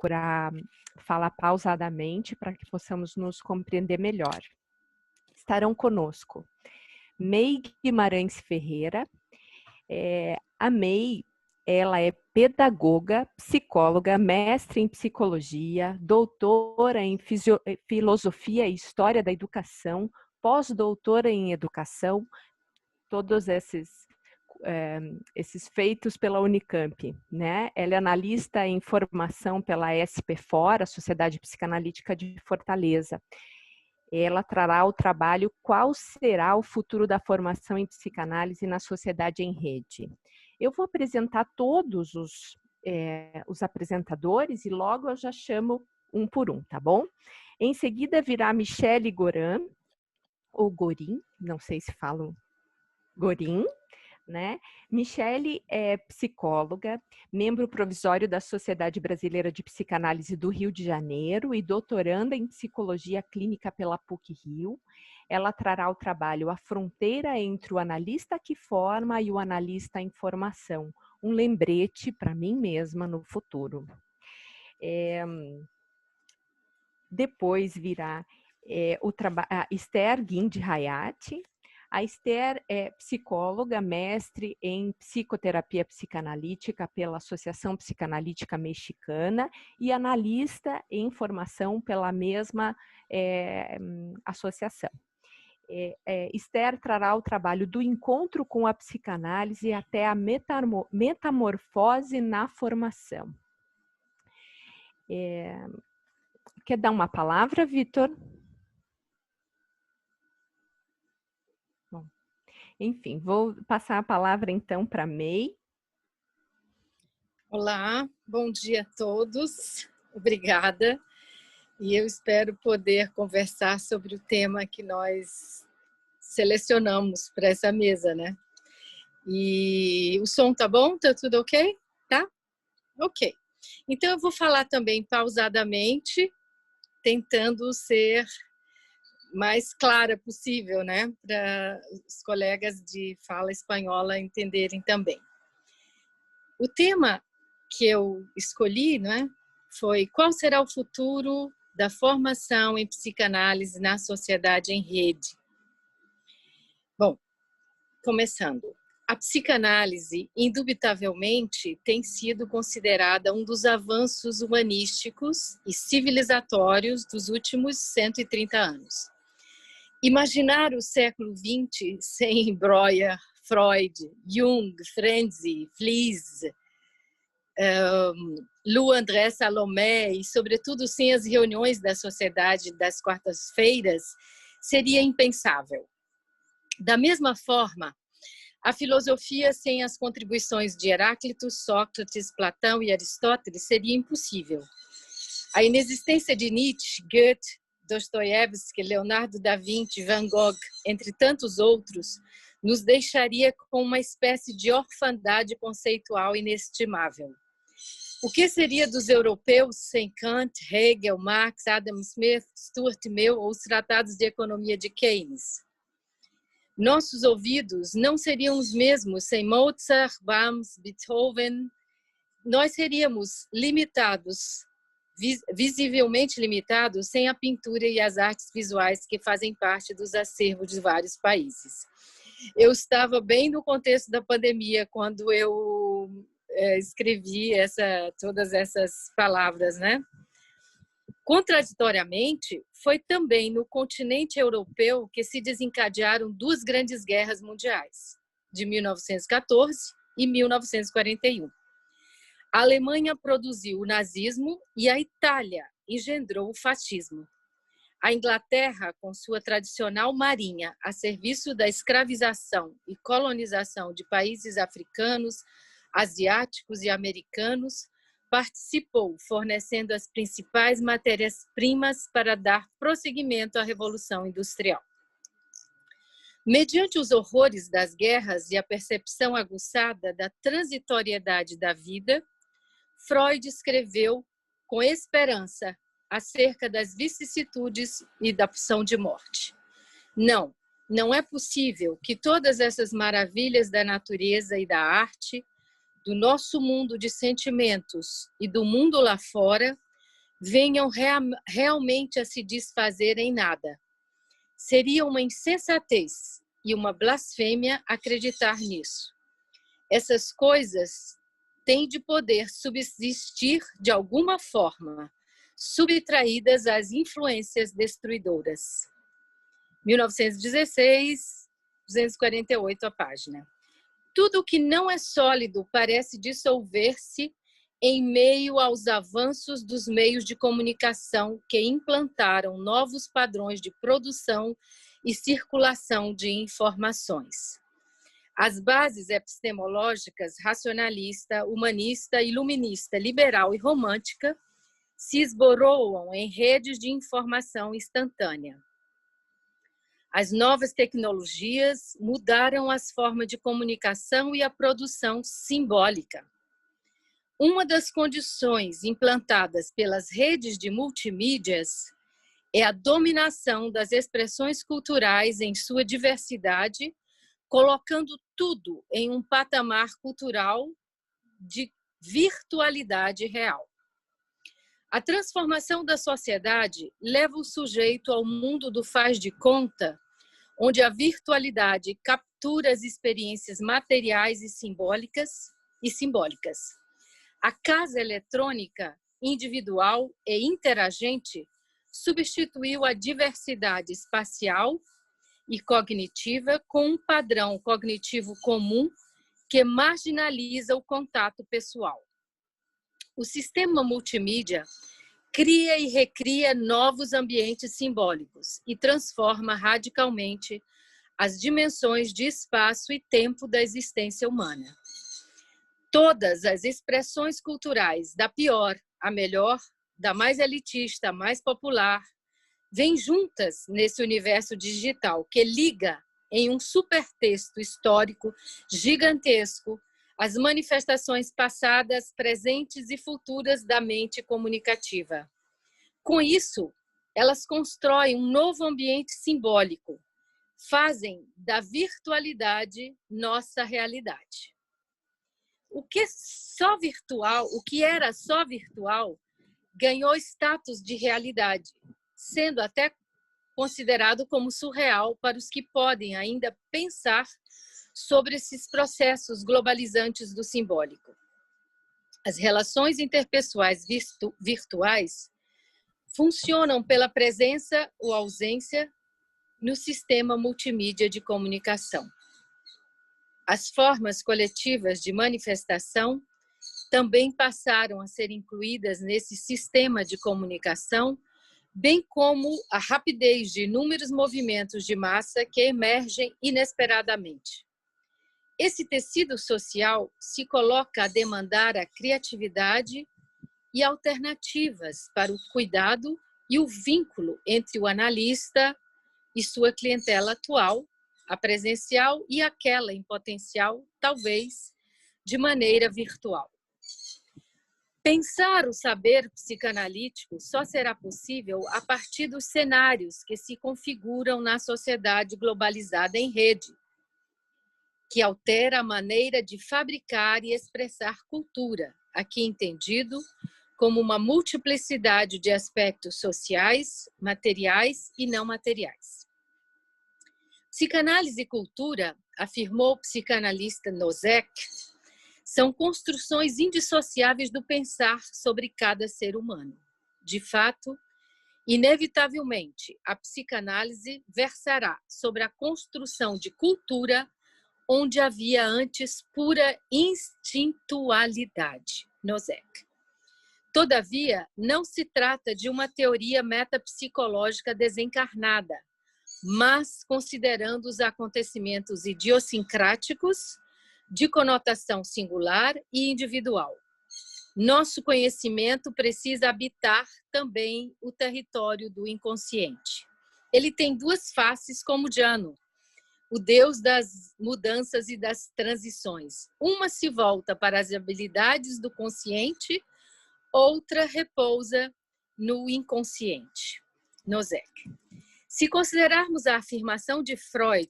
procurar falar pausadamente para que possamos nos compreender melhor. Estarão conosco May Guimarães Ferreira. A May, ela é pedagoga, psicóloga, mestre em psicologia, doutora em filosofia e história da educação, pós-doutora em educação, todos esses feitos pela Unicamp, né? Ela é analista em formação pela SPFOR, a Sociedade Psicanalítica de Fortaleza. Ela trará o trabalho Qual será o futuro da formação em psicanálise na sociedade em rede. Eu vou apresentar todos os apresentadores e logo eu já chamo um por um, tá bom? Em seguida virá Michele Goran, ou Gorin, não sei se falo Gorin, né? Michele é psicóloga, membro provisório da Sociedade Brasileira de Psicanálise do Rio de Janeiro e doutoranda em Psicologia Clínica pela PUC-Rio. Ela trará o trabalho A Fronteira entre o Analista que Forma e o Analista em Formação, um lembrete para mim mesma no futuro. Depois virá a Esther Guinde Hayati. A Esther é psicóloga, mestre em psicoterapia psicanalítica pela Associação Psicanalítica Mexicana e analista em formação pela mesma associação. Esther trará o trabalho do encontro com a psicanálise até a metamorfose na formação. Quer dar uma palavra, Vitor? Enfim, vou passar a palavra então para May. Olá, bom dia a todos. Obrigada. E eu espero poder conversar sobre o tema que nós selecionamos para essa mesa, né? E o som tá bom? Tá tudo ok? Tá? Ok. Então eu vou falar também pausadamente, tentando ser mais clara possível, né, para os colegas de fala espanhola entenderem também. O tema que eu escolhi, né, foi qual será o futuro da formação em psicanálise na sociedade em rede. Bom, começando. A psicanálise, indubitavelmente, tem sido considerada um dos avanços humanísticos e civilizatórios dos últimos 130 anos. Imaginar o século XX sem Breuer, Freud, Jung, Frenzy, Fliess, Lu André Salomé e, sobretudo, sem as reuniões da Sociedade das quartas-feiras, seria impensável. Da mesma forma, a filosofia sem as contribuições de Heráclito, Sócrates, Platão e Aristóteles seria impossível. A inexistência de Nietzsche, Goethe, Dostoiévski, Leonardo da Vinci, Van Gogh, entre tantos outros, nos deixaria com uma espécie de orfandade conceitual inestimável. O que seria dos europeus sem Kant, Hegel, Marx, Adam Smith, Stuart Mill ou os tratados de economia de Keynes? Nossos ouvidos não seriam os mesmos sem Mozart, Brahms, Beethoven. Nós seríamos limitados, visivelmente limitados, sem a pintura e as artes visuais que fazem parte dos acervos de vários países. Eu estava bem no contexto da pandemia quando eu escrevi todas essas palavras, né? Contraditoriamente, foi também no continente europeu que se desencadearam duas grandes guerras mundiais, de 1914 e 1941. A Alemanha produziu o nazismo e a Itália engendrou o fascismo. A Inglaterra, com sua tradicional marinha a serviço da escravização e colonização de países africanos, asiáticos e americanos, participou, fornecendo as principais matérias-primas para dar prosseguimento à Revolução Industrial. Mediante os horrores das guerras e a percepção aguçada da transitoriedade da vida, Freud escreveu com esperança acerca das vicissitudes e da pulsão de morte. Não é possível que todas essas maravilhas da natureza e da arte, do nosso mundo de sentimentos e do mundo lá fora, venham realmente a se desfazer em nada. Seria uma insensatez e uma blasfêmia acreditar nisso. Essas coisas têm de poder subsistir de alguma forma, subtraídas às influências destruidoras. 1916, 248 a página. Tudo que não é sólido parece dissolver-se em meio aos avanços dos meios de comunicação que implantaram novos padrões de produção e circulação de informações. As bases epistemológicas racionalista, humanista, iluminista, liberal e romântica se esboroam em redes de informação instantânea. As novas tecnologias mudaram as formas de comunicação e a produção simbólica. Uma das condições implantadas pelas redes de multimídias é a dominação das expressões culturais em sua diversidade, colocando tudo em um patamar cultural de virtualidade real. A transformação da sociedade leva o sujeito ao mundo do faz de conta, onde a virtualidade captura as experiências materiais e simbólicas. A casa eletrônica, individual e interagente, substituiu a diversidade espacial e cognitiva com um padrão cognitivo comum que marginaliza o contato pessoal. O sistema multimídia cria e recria novos ambientes simbólicos e transforma radicalmente as dimensões de espaço e tempo da existência humana. Todas as expressões culturais, da pior à melhor, da mais elitista à mais popular, vêm juntas nesse universo digital que liga em um supertexto histórico gigantesco as manifestações passadas, presentes e futuras da mente comunicativa. Com isso, elas constroem um novo ambiente simbólico, fazem da virtualidade nossa realidade. O que era só virtual ganhou status de realidade, sendo até considerado como surreal para os que podem ainda pensar sobre esses processos globalizantes do simbólico. As relações interpessoais virtuais funcionam pela presença ou ausência no sistema multimídia de comunicação. As formas coletivas de manifestação também passaram a ser incluídas nesse sistema de comunicação, bem como a rapidez de inúmeros movimentos de massa que emergem inesperadamente. Esse tecido social se coloca a demandar a criatividade e alternativas para o cuidado e o vínculo entre o analista e sua clientela atual, a presencial e aquela em potencial, talvez, de maneira virtual. Pensar o saber psicanalítico só será possível a partir dos cenários que se configuram na sociedade globalizada em rede, que altera a maneira de fabricar e expressar cultura, aqui entendido como uma multiplicidade de aspectos sociais, materiais e não materiais. Psicanálise e cultura, afirmou o psicanalista Nozick, são construções indissociáveis do pensar sobre cada ser humano. De fato, inevitavelmente, a psicanálise versará sobre a construção de cultura onde havia antes pura instintualidade. Nozick. Todavia, não se trata de uma teoria metapsicológica desencarnada, mas considerando os acontecimentos idiosincráticos de conotação singular e individual. Nosso conhecimento precisa habitar também o território do inconsciente. Ele tem duas faces como Jano, o Deus das mudanças e das transições. Uma se volta para as habilidades do consciente, outra repousa no inconsciente. Nozick. Se considerarmos a afirmação de Freud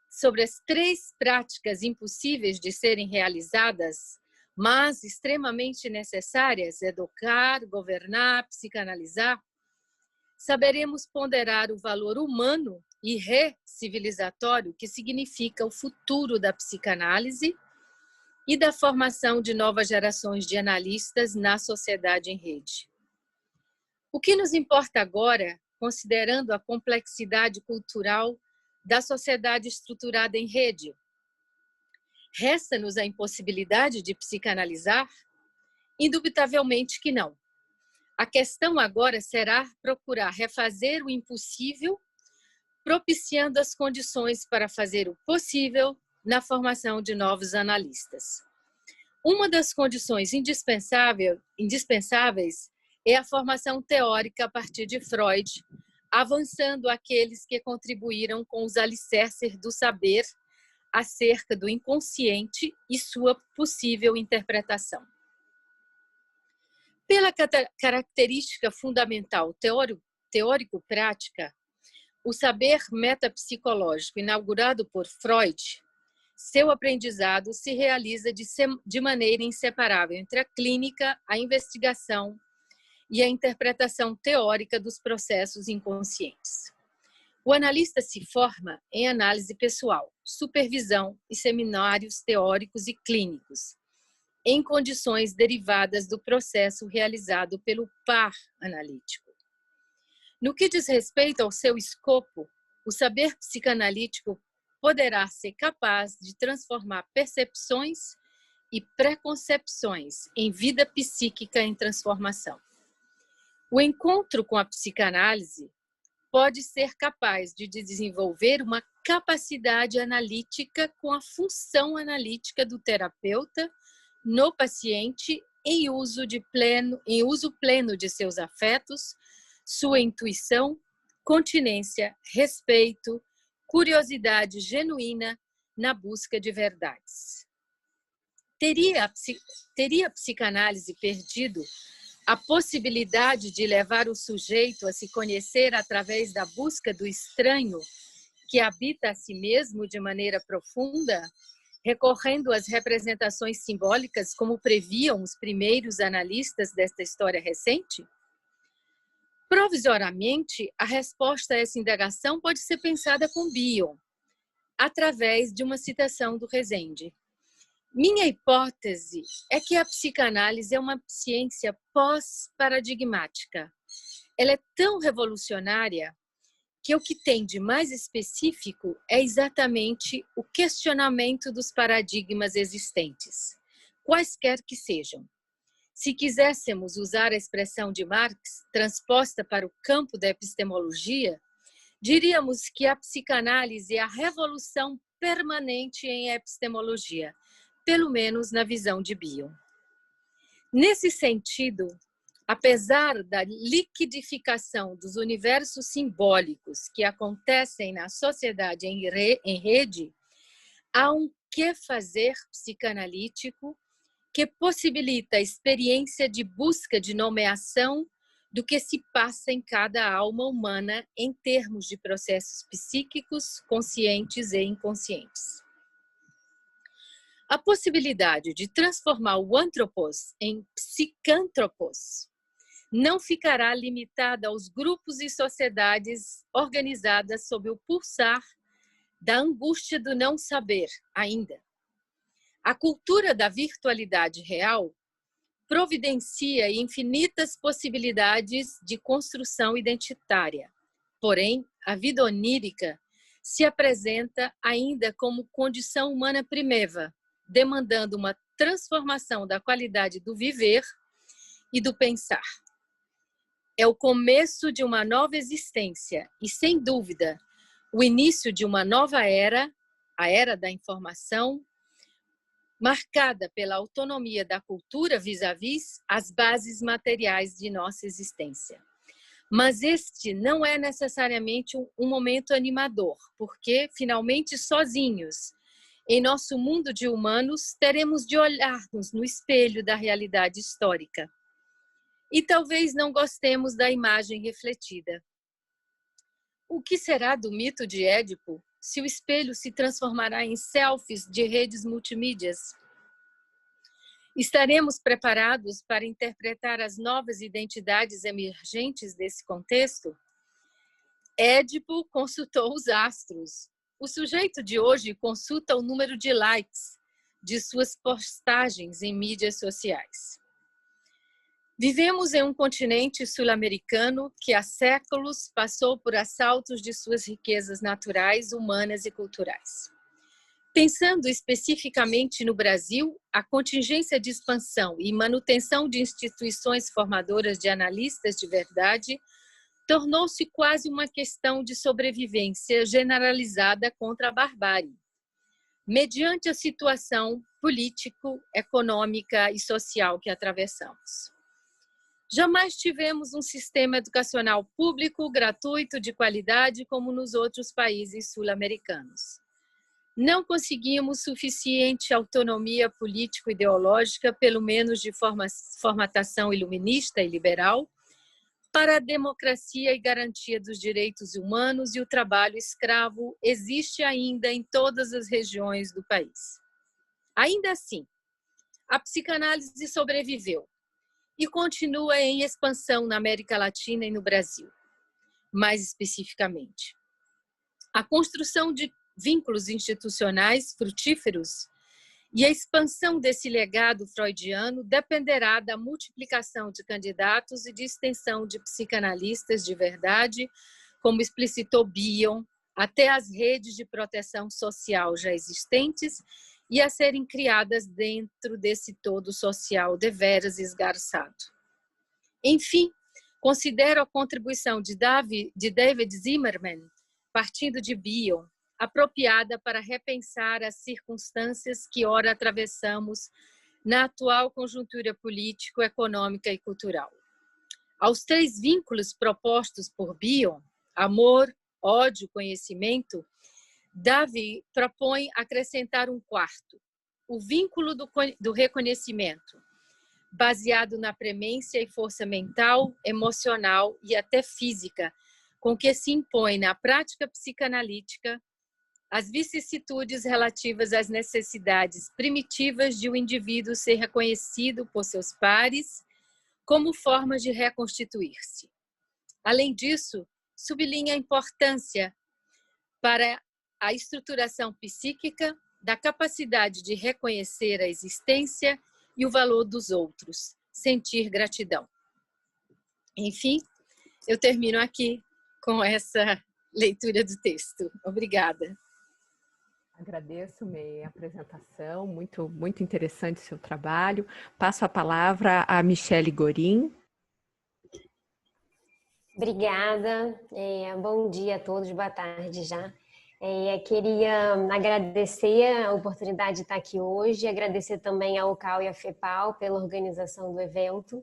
sobre as três práticas impossíveis de serem realizadas, mas extremamente necessárias, educar, governar, psicanalizar, saberemos ponderar o valor humano e recivilizatório que significa o futuro da psicanálise e da formação de novas gerações de analistas na sociedade em rede. O que nos importa agora, considerando a complexidade cultural da sociedade estruturada em rede? Resta-nos a impossibilidade de psicanalizar? Indubitavelmente que não. A questão agora será procurar refazer o impossível, propiciando as condições para fazer o possível na formação de novos analistas. Uma das condições indispensáveis é a formação teórica a partir de Freud, avançando aqueles que contribuíram com os alicerces do saber acerca do inconsciente e sua possível interpretação. Pela característica fundamental teórico-prática, o saber metapsicológico inaugurado por Freud, seu aprendizado se realiza de maneira inseparável entre a clínica, a investigação e a interpretação teórica dos processos inconscientes. O analista se forma em análise pessoal, supervisão e seminários teóricos e clínicos, em condições derivadas do processo realizado pelo par analítico. No que diz respeito ao seu escopo, o saber psicanalítico poderá ser capaz de transformar percepções e preconcepções em vida psíquica em transformação. O encontro com a psicanálise pode ser capaz de desenvolver uma capacidade analítica com a função analítica do terapeuta no paciente em uso pleno de seus afetos, sua intuição, continência, respeito, curiosidade genuína na busca de verdades. Teria a psicanálise perdido a possibilidade de levar o sujeito a se conhecer através da busca do estranho que habita a si mesmo de maneira profunda, recorrendo às representações simbólicas como previam os primeiros analistas desta história recente? Provisoriamente, a resposta a essa indagação pode ser pensada com Bion, através de uma citação do Rezende. Minha hipótese é que a psicanálise é uma ciência pós-paradigmática. Ela é tão revolucionária que o que tem de mais específico é exatamente o questionamento dos paradigmas existentes, quaisquer que sejam. Se quiséssemos usar a expressão de Marx, transposta para o campo da epistemologia, diríamos que a psicanálise é a revolução permanente em epistemologia, pelo menos na visão de Bion. Nesse sentido, apesar da liquidificação dos universos simbólicos que acontecem na sociedade em rede, há um que fazer psicanalítico que possibilita a experiência de busca de nomeação do que se passa em cada alma humana em termos de processos psíquicos, conscientes e inconscientes. A possibilidade de transformar o antropos em psicantropos não ficará limitada aos grupos e sociedades organizadas sob o pulsar da angústia do não saber ainda. A cultura da virtualidade real providencia infinitas possibilidades de construção identitária. Porém, a vida onírica se apresenta ainda como condição humana primeva, demandando uma transformação da qualidade do viver e do pensar. É o começo de uma nova existência e, sem dúvida, o início de uma nova era, a era da informação, marcada pela autonomia da cultura vis-à-vis as bases materiais de nossa existência. Mas este não é necessariamente um momento animador, porque, finalmente, sozinhos, em nosso mundo de humanos, teremos de olhar-nos no espelho da realidade histórica. E talvez não gostemos da imagem refletida. O que será do mito de Édipo se o espelho se transformará em selfies de redes multimídias? Estaremos preparados para interpretar as novas identidades emergentes desse contexto? Édipo consultou os astros. O sujeito de hoje consulta o número de likes de suas postagens em mídias sociais. Vivemos em um continente sul-americano que há séculos passou por assaltos de suas riquezas naturais, humanas e culturais. Pensando especificamente no Brasil, a contingência de expansão e manutenção de instituições formadoras de analistas de verdade tornou-se quase uma questão de sobrevivência generalizada contra a barbárie, mediante a situação político, econômica e social que atravessamos. Jamais tivemos um sistema educacional público, gratuito, de qualidade, como nos outros países sul-americanos. Não conseguimos suficiente autonomia político-ideológica, pelo menos de formatação iluminista e liberal, para a democracia e garantia dos direitos humanos, e o trabalho escravo existe ainda em todas as regiões do país. Ainda assim, a psicanálise sobreviveu e continua em expansão na América Latina e no Brasil, mais especificamente. A construção de vínculos institucionais frutíferos e a expansão desse legado freudiano dependerá da multiplicação de candidatos e de extensão de psicanalistas de verdade, como explicitou Bion, até as redes de proteção social já existentes e a serem criadas dentro desse todo social deveras esgarçado. Enfim, considero a contribuição de David Zimmerman, partindo de Bion, apropriada para repensar as circunstâncias que ora atravessamos na atual conjuntura político, econômica e cultural. Aos 3 vínculos propostos por Bion, amor, ódio, conhecimento, Davi propõe acrescentar um 4º, o vínculo do reconhecimento, baseado na premência e força mental, emocional e até física, com que se impõe na prática psicanalítica as vicissitudes relativas às necessidades primitivas de um indivíduo ser reconhecido por seus pares como forma de reconstituir-se. Além disso, sublinha a importância para a estruturação psíquica da capacidade de reconhecer a existência e o valor dos outros, sentir gratidão. Enfim, eu termino aqui com essa leitura do texto. Obrigada. Agradeço, May, a apresentação, muito interessante o seu trabalho. Passo a palavra a Michele Gorin. Obrigada, bom dia a todos, boa tarde já. Queria agradecer a oportunidade de estar aqui hoje, agradecer também ao CAU e à FEPAL pela organização do evento.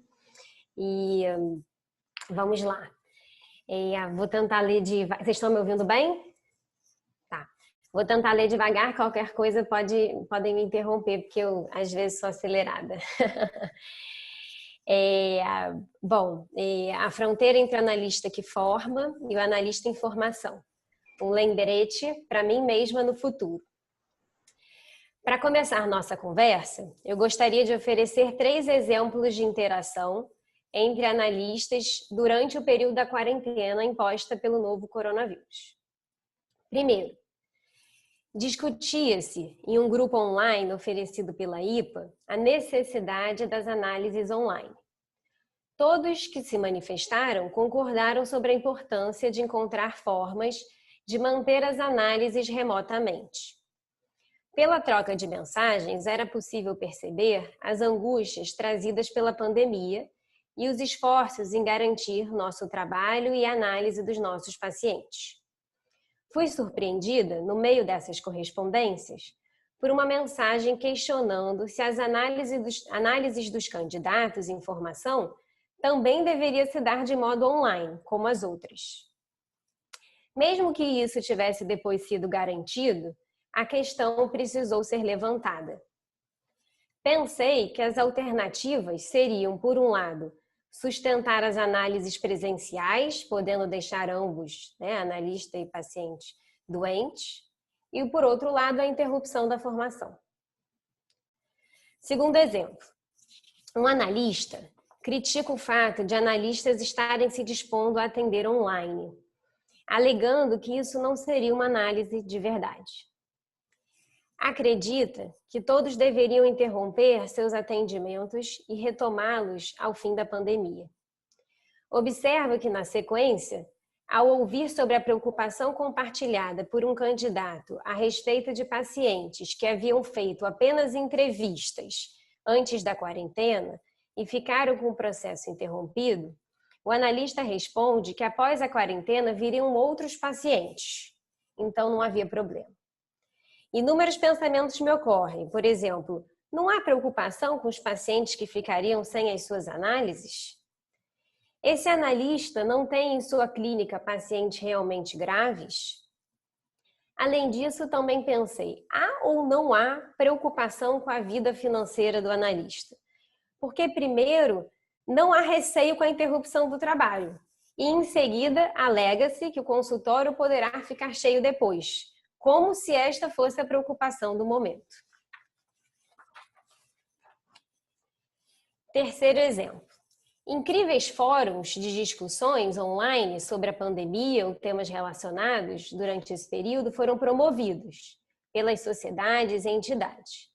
E vamos lá. Vou tentar ler devagar. Vocês estão me ouvindo bem? Tá. Vou tentar ler devagar, qualquer coisa podem me interromper, porque eu às vezes sou acelerada. A fronteira entre o analista que forma e o analista em formação. Um lembrete para mim mesma no futuro. Para começar nossa conversa, eu gostaria de oferecer 3 exemplos de interação entre analistas durante o período da quarentena imposta pelo novo coronavírus. Primeiro, discutia-se em um grupo online oferecido pela IPA a necessidade das análises online. Todos que se manifestaram concordaram sobre a importância de encontrar formas de manter as análises remotamente. Pela troca de mensagens, era possível perceber as angústias trazidas pela pandemia e os esforços em garantir nosso trabalho e análise dos nossos pacientes. Fui surpreendida, no meio dessas correspondências, por uma mensagem questionando se as análises dos candidatos em formação também deveria se dar de modo online, como as outras. Mesmo que isso tivesse depois sido garantido, a questão precisou ser levantada. Pensei que as alternativas seriam, por um lado, sustentar as análises presenciais, podendo deixar ambos, analista e paciente, doentes, e, por outro lado, a interrupção da formação. Segundo exemplo, Um analista critica o fato de analistas estarem se dispondo a atender online, alegando que isso não seria uma análise de verdade. Acredita que todos deveriam interromper seus atendimentos e retomá-los ao fim da pandemia. Observa que, na sequência, ao ouvir sobre a preocupação compartilhada por um candidato a respeito de pacientes que haviam feito apenas entrevistas antes da quarentena e ficaram com o processo interrompido, o analista responde que após a quarentena viriam outros pacientes, então não havia problema. Inúmeros pensamentos me ocorrem, por exemplo, não há preocupação com os pacientes que ficariam sem as suas análises? Esse analista não tem em sua clínica pacientes realmente graves? Além disso, também pensei, há ou não há preocupação com a vida financeira do analista? Porque, primeiro, não há receio com a interrupção do trabalho e, em seguida, alega-se que o consultório poderá ficar cheio depois, como se esta fosse a preocupação do momento. Terceiro exemplo. Incríveis fóruns de discussões online sobre a pandemia ou temas relacionados durante esse período foram promovidos pelas sociedades e entidades.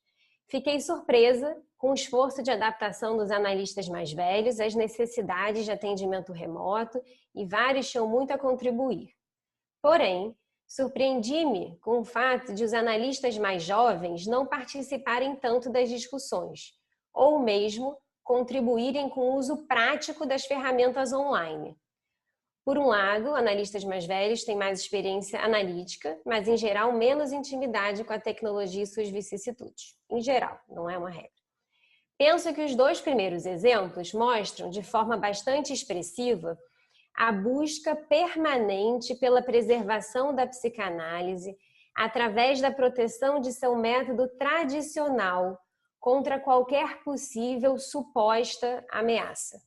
Fiquei surpresa com o esforço de adaptação dos analistas mais velhos às necessidades de atendimento remoto e vários tinham muito a contribuir. Porém, surpreendi-me com o fato de os analistas mais jovens não participarem tanto das discussões, ou mesmo contribuírem com o uso prático das ferramentas online. Por um lado, analistas mais velhos têm mais experiência analítica, mas em geral menos intimidade com a tecnologia e suas vicissitudes. Em geral, não é uma regra. Penso que os dois primeiros exemplos mostram de forma bastante expressiva a busca permanente pela preservação da psicanálise através da proteção de seu método tradicional contra qualquer possível suposta ameaça.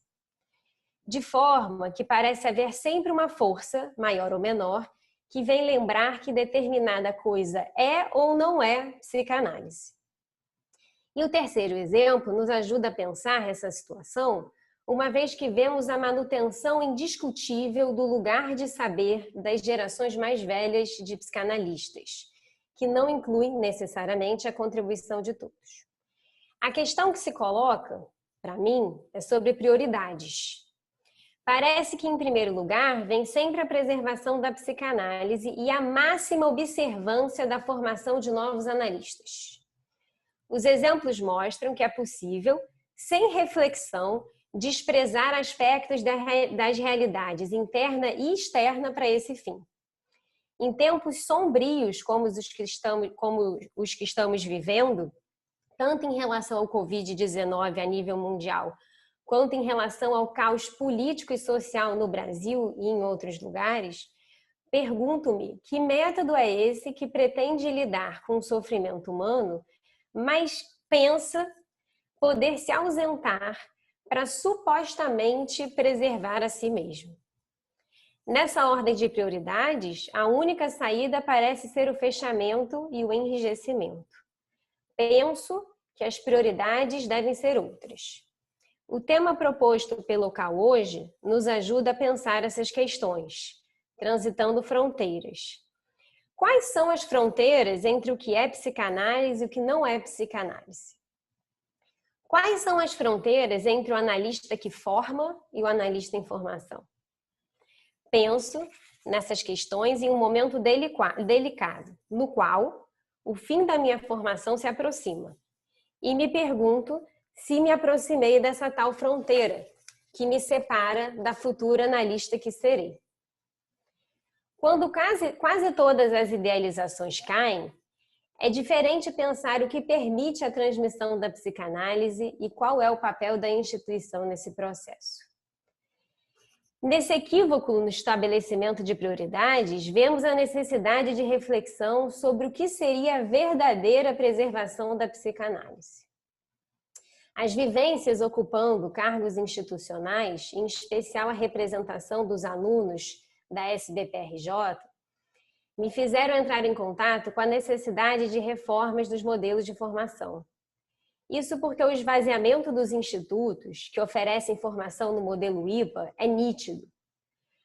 De forma que parece haver sempre uma força, maior ou menor, que vem lembrar que determinada coisa é ou não é psicanálise. E o terceiro exemplo nos ajuda a pensar essa situação, uma vez que vemos a manutenção indiscutível do lugar de saber das gerações mais velhas de psicanalistas, que não inclui necessariamente a contribuição de todos. A questão que se coloca, para mim, é sobre prioridades. Parece que, em primeiro lugar, vem sempre a preservação da psicanálise e a máxima observância da formação de novos analistas. Os exemplos mostram que é possível, sem reflexão, desprezar aspectos das realidades interna e externa para esse fim. Em tempos sombrios como os que estamos vivendo, tanto em relação ao Covid-19 a nível mundial, quanto em relação ao caos político e social no Brasil e em outros lugares, pergunto-me que método é esse que pretende lidar com o sofrimento humano, mas pensa poder se ausentar para supostamente preservar a si mesmo. Nessa ordem de prioridades, a única saída parece ser o fechamento e o enrijecimento. Penso que as prioridades devem ser outras. O tema proposto pelo CAU hoje nos ajuda a pensar essas questões, transitando fronteiras. Quais são as fronteiras entre o que é psicanálise e o que não é psicanálise? Quais são as fronteiras entre o analista que forma e o analista em formação? Penso nessas questões em um momento delicado, no qual o fim da minha formação se aproxima. E me pergunto se me aproximei dessa tal fronteira que me separa da futura analista que serei. Quando quase todas as idealizações caem, é diferente pensar o que permite a transmissão da psicanálise e qual é o papel da instituição nesse processo. Nesse equívoco no estabelecimento de prioridades, vemos a necessidade de reflexão sobre o que seria a verdadeira preservação da psicanálise. As vivências ocupando cargos institucionais, em especial a representação dos alunos da SBPRJ, me fizeram entrar em contato com a necessidade de reformas dos modelos de formação. Isso porque o esvaziamento dos institutos que oferecem formação no modelo IPA é nítido,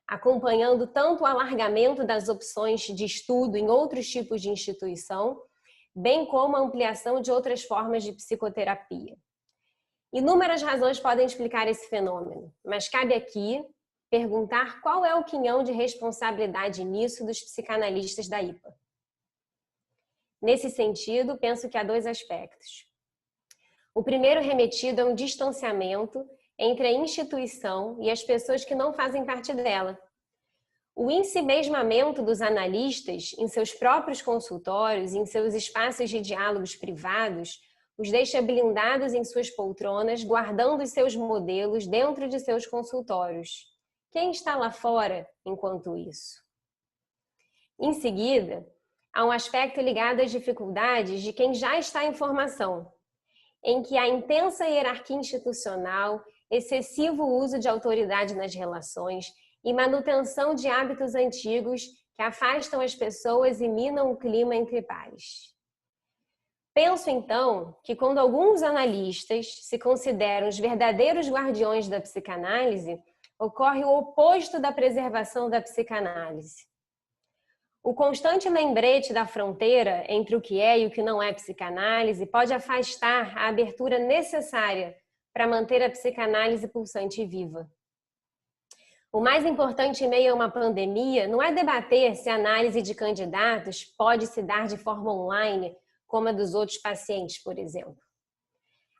acompanhando tanto o alargamento das opções de estudo em outros tipos de instituição, bem como a ampliação de outras formas de psicoterapia. Inúmeras razões podem explicar esse fenômeno, mas cabe aqui perguntar qual é o quinhão de responsabilidade nisso dos psicanalistas da IPA. Nesse sentido, penso que há dois aspectos. O primeiro remetido a um distanciamento entre a instituição e as pessoas que não fazem parte dela. O ensimesmamento dos analistas em seus próprios consultórios, em seus espaços de diálogos privados, os deixa blindados em suas poltronas, guardando os seus modelos dentro de seus consultórios. Quem está lá fora enquanto isso? Em seguida, há um aspecto ligado às dificuldades de quem já está em formação, em que há intensa hierarquia institucional, excessivo uso de autoridade nas relações e manutenção de hábitos antigos que afastam as pessoas e minam o clima entre pares. Penso, então, que quando alguns analistas se consideram os verdadeiros guardiões da psicanálise, ocorre o oposto da preservação da psicanálise. O constante lembrete da fronteira entre o que é e o que não é psicanálise pode afastar a abertura necessária para manter a psicanálise pulsante e viva. O mais importante em meio a uma pandemia não é debater se a análise de candidatos pode se dar de forma online, como a dos outros pacientes, por exemplo.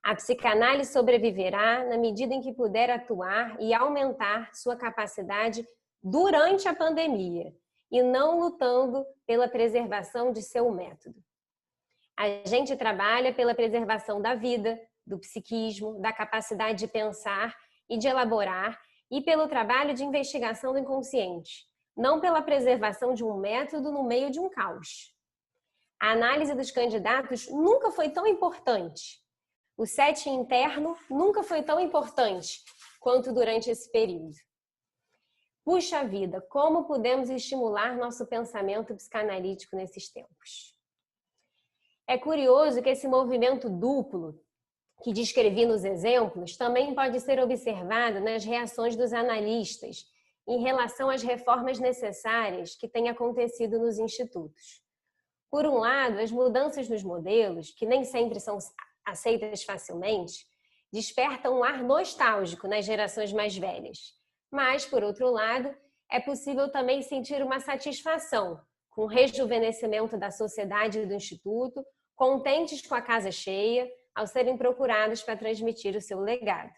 A psicanálise sobreviverá na medida em que puder atuar e aumentar sua capacidade durante a pandemia, e não lutando pela preservação de seu método. A gente trabalha pela preservação da vida, do psiquismo, da capacidade de pensar e de elaborar, e pelo trabalho de investigação do inconsciente, não pela preservação de um método no meio de um caos. A análise dos candidatos nunca foi tão importante. O setting interno nunca foi tão importante quanto durante esse período. Puxa vida, como podemos estimular nosso pensamento psicanalítico nesses tempos? É curioso que esse movimento duplo que descrevi nos exemplos também pode ser observado nas reações dos analistas em relação às reformas necessárias que têm acontecido nos institutos. Por um lado, as mudanças nos modelos, que nem sempre são aceitas facilmente, despertam um ar nostálgico nas gerações mais velhas. Mas, por outro lado, é possível também sentir uma satisfação com o rejuvenescimento da sociedade e do Instituto, contentes com a casa cheia, ao serem procurados para transmitir o seu legado.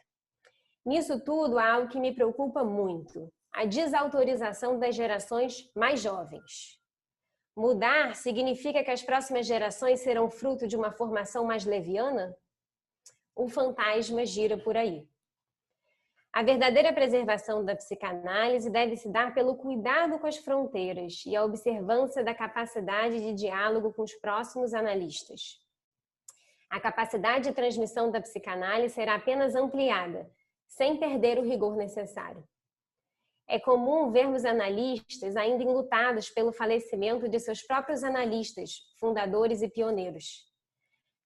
Nisso tudo, há algo que me preocupa muito: a desautorização das gerações mais jovens. Mudar significa que as próximas gerações serão fruto de uma formação mais leviana? O fantasma gira por aí. A verdadeira preservação da psicanálise deve se dar pelo cuidado com as fronteiras e a observância da capacidade de diálogo com os próximos analistas. A capacidade de transmissão da psicanálise será apenas ampliada, sem perder o rigor necessário. É comum vermos analistas ainda enlutados pelo falecimento de seus próprios analistas, fundadores e pioneiros.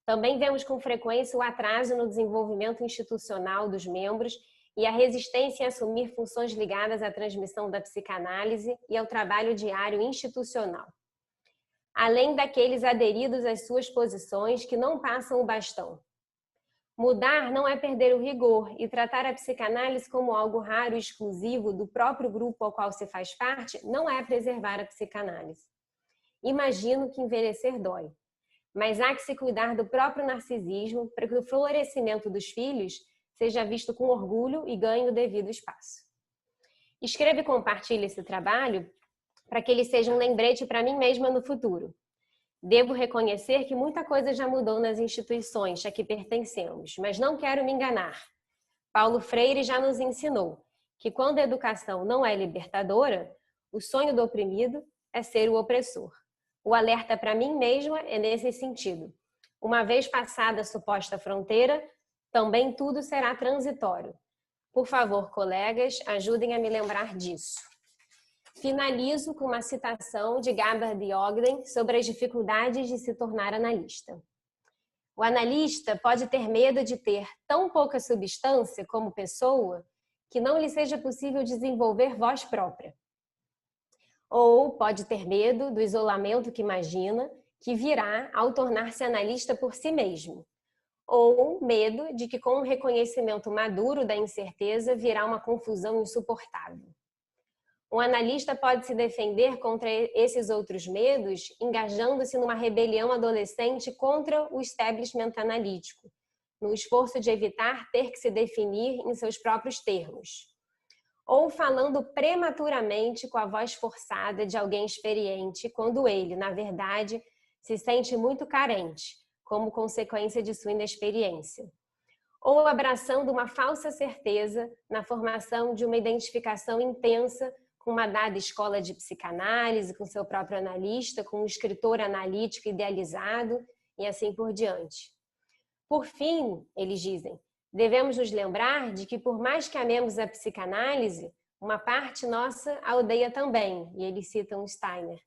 Também vemos com frequência o atraso no desenvolvimento institucional dos membros e a resistência em assumir funções ligadas à transmissão da psicanálise e ao trabalho diário institucional. Além daqueles aderidos às suas posições que não passam o bastão. Mudar não é perder o rigor e tratar a psicanálise como algo raro e exclusivo do próprio grupo ao qual se faz parte não é preservar a psicanálise. Imagino que envelhecer dói, mas há que se cuidar do próprio narcisismo para que o florescimento dos filhos seja visto com orgulho e ganhe o devido espaço. Escreva e compartilhe esse trabalho para que ele seja um lembrete para mim mesma no futuro. Devo reconhecer que muita coisa já mudou nas instituições a que pertencemos, mas não quero me enganar. Paulo Freire já nos ensinou que quando a educação não é libertadora, o sonho do oprimido é ser o opressor. O alerta para mim mesma é nesse sentido. Uma vez passada a suposta fronteira, também tudo será transitório. Por favor, colegas, ajudem a me lembrar disso. Finalizo com uma citação de Gabor de Ogden sobre as dificuldades de se tornar analista. O analista pode ter medo de ter tão pouca substância como pessoa que não lhe seja possível desenvolver voz própria. Ou pode ter medo do isolamento que imagina que virá ao tornar-se analista por si mesmo. Ou medo de que com o reconhecimento maduro da incerteza virá uma confusão insuportável. Um analista pode se defender contra esses outros medos engajando-se numa rebelião adolescente contra o establishment analítico, no esforço de evitar ter que se definir em seus próprios termos. Ou falando prematuramente com a voz forçada de alguém experiente, quando ele, na verdade, se sente muito carente, como consequência de sua inexperiência. Ou abraçando uma falsa certeza na formação de uma identificação intensa com uma dada escola de psicanálise, com seu próprio analista, com um escritor analítico idealizado e assim por diante. Por fim, eles dizem, devemos nos lembrar de que por mais que amemos a psicanálise, uma parte nossa a odeia também, e eles citam Steiner.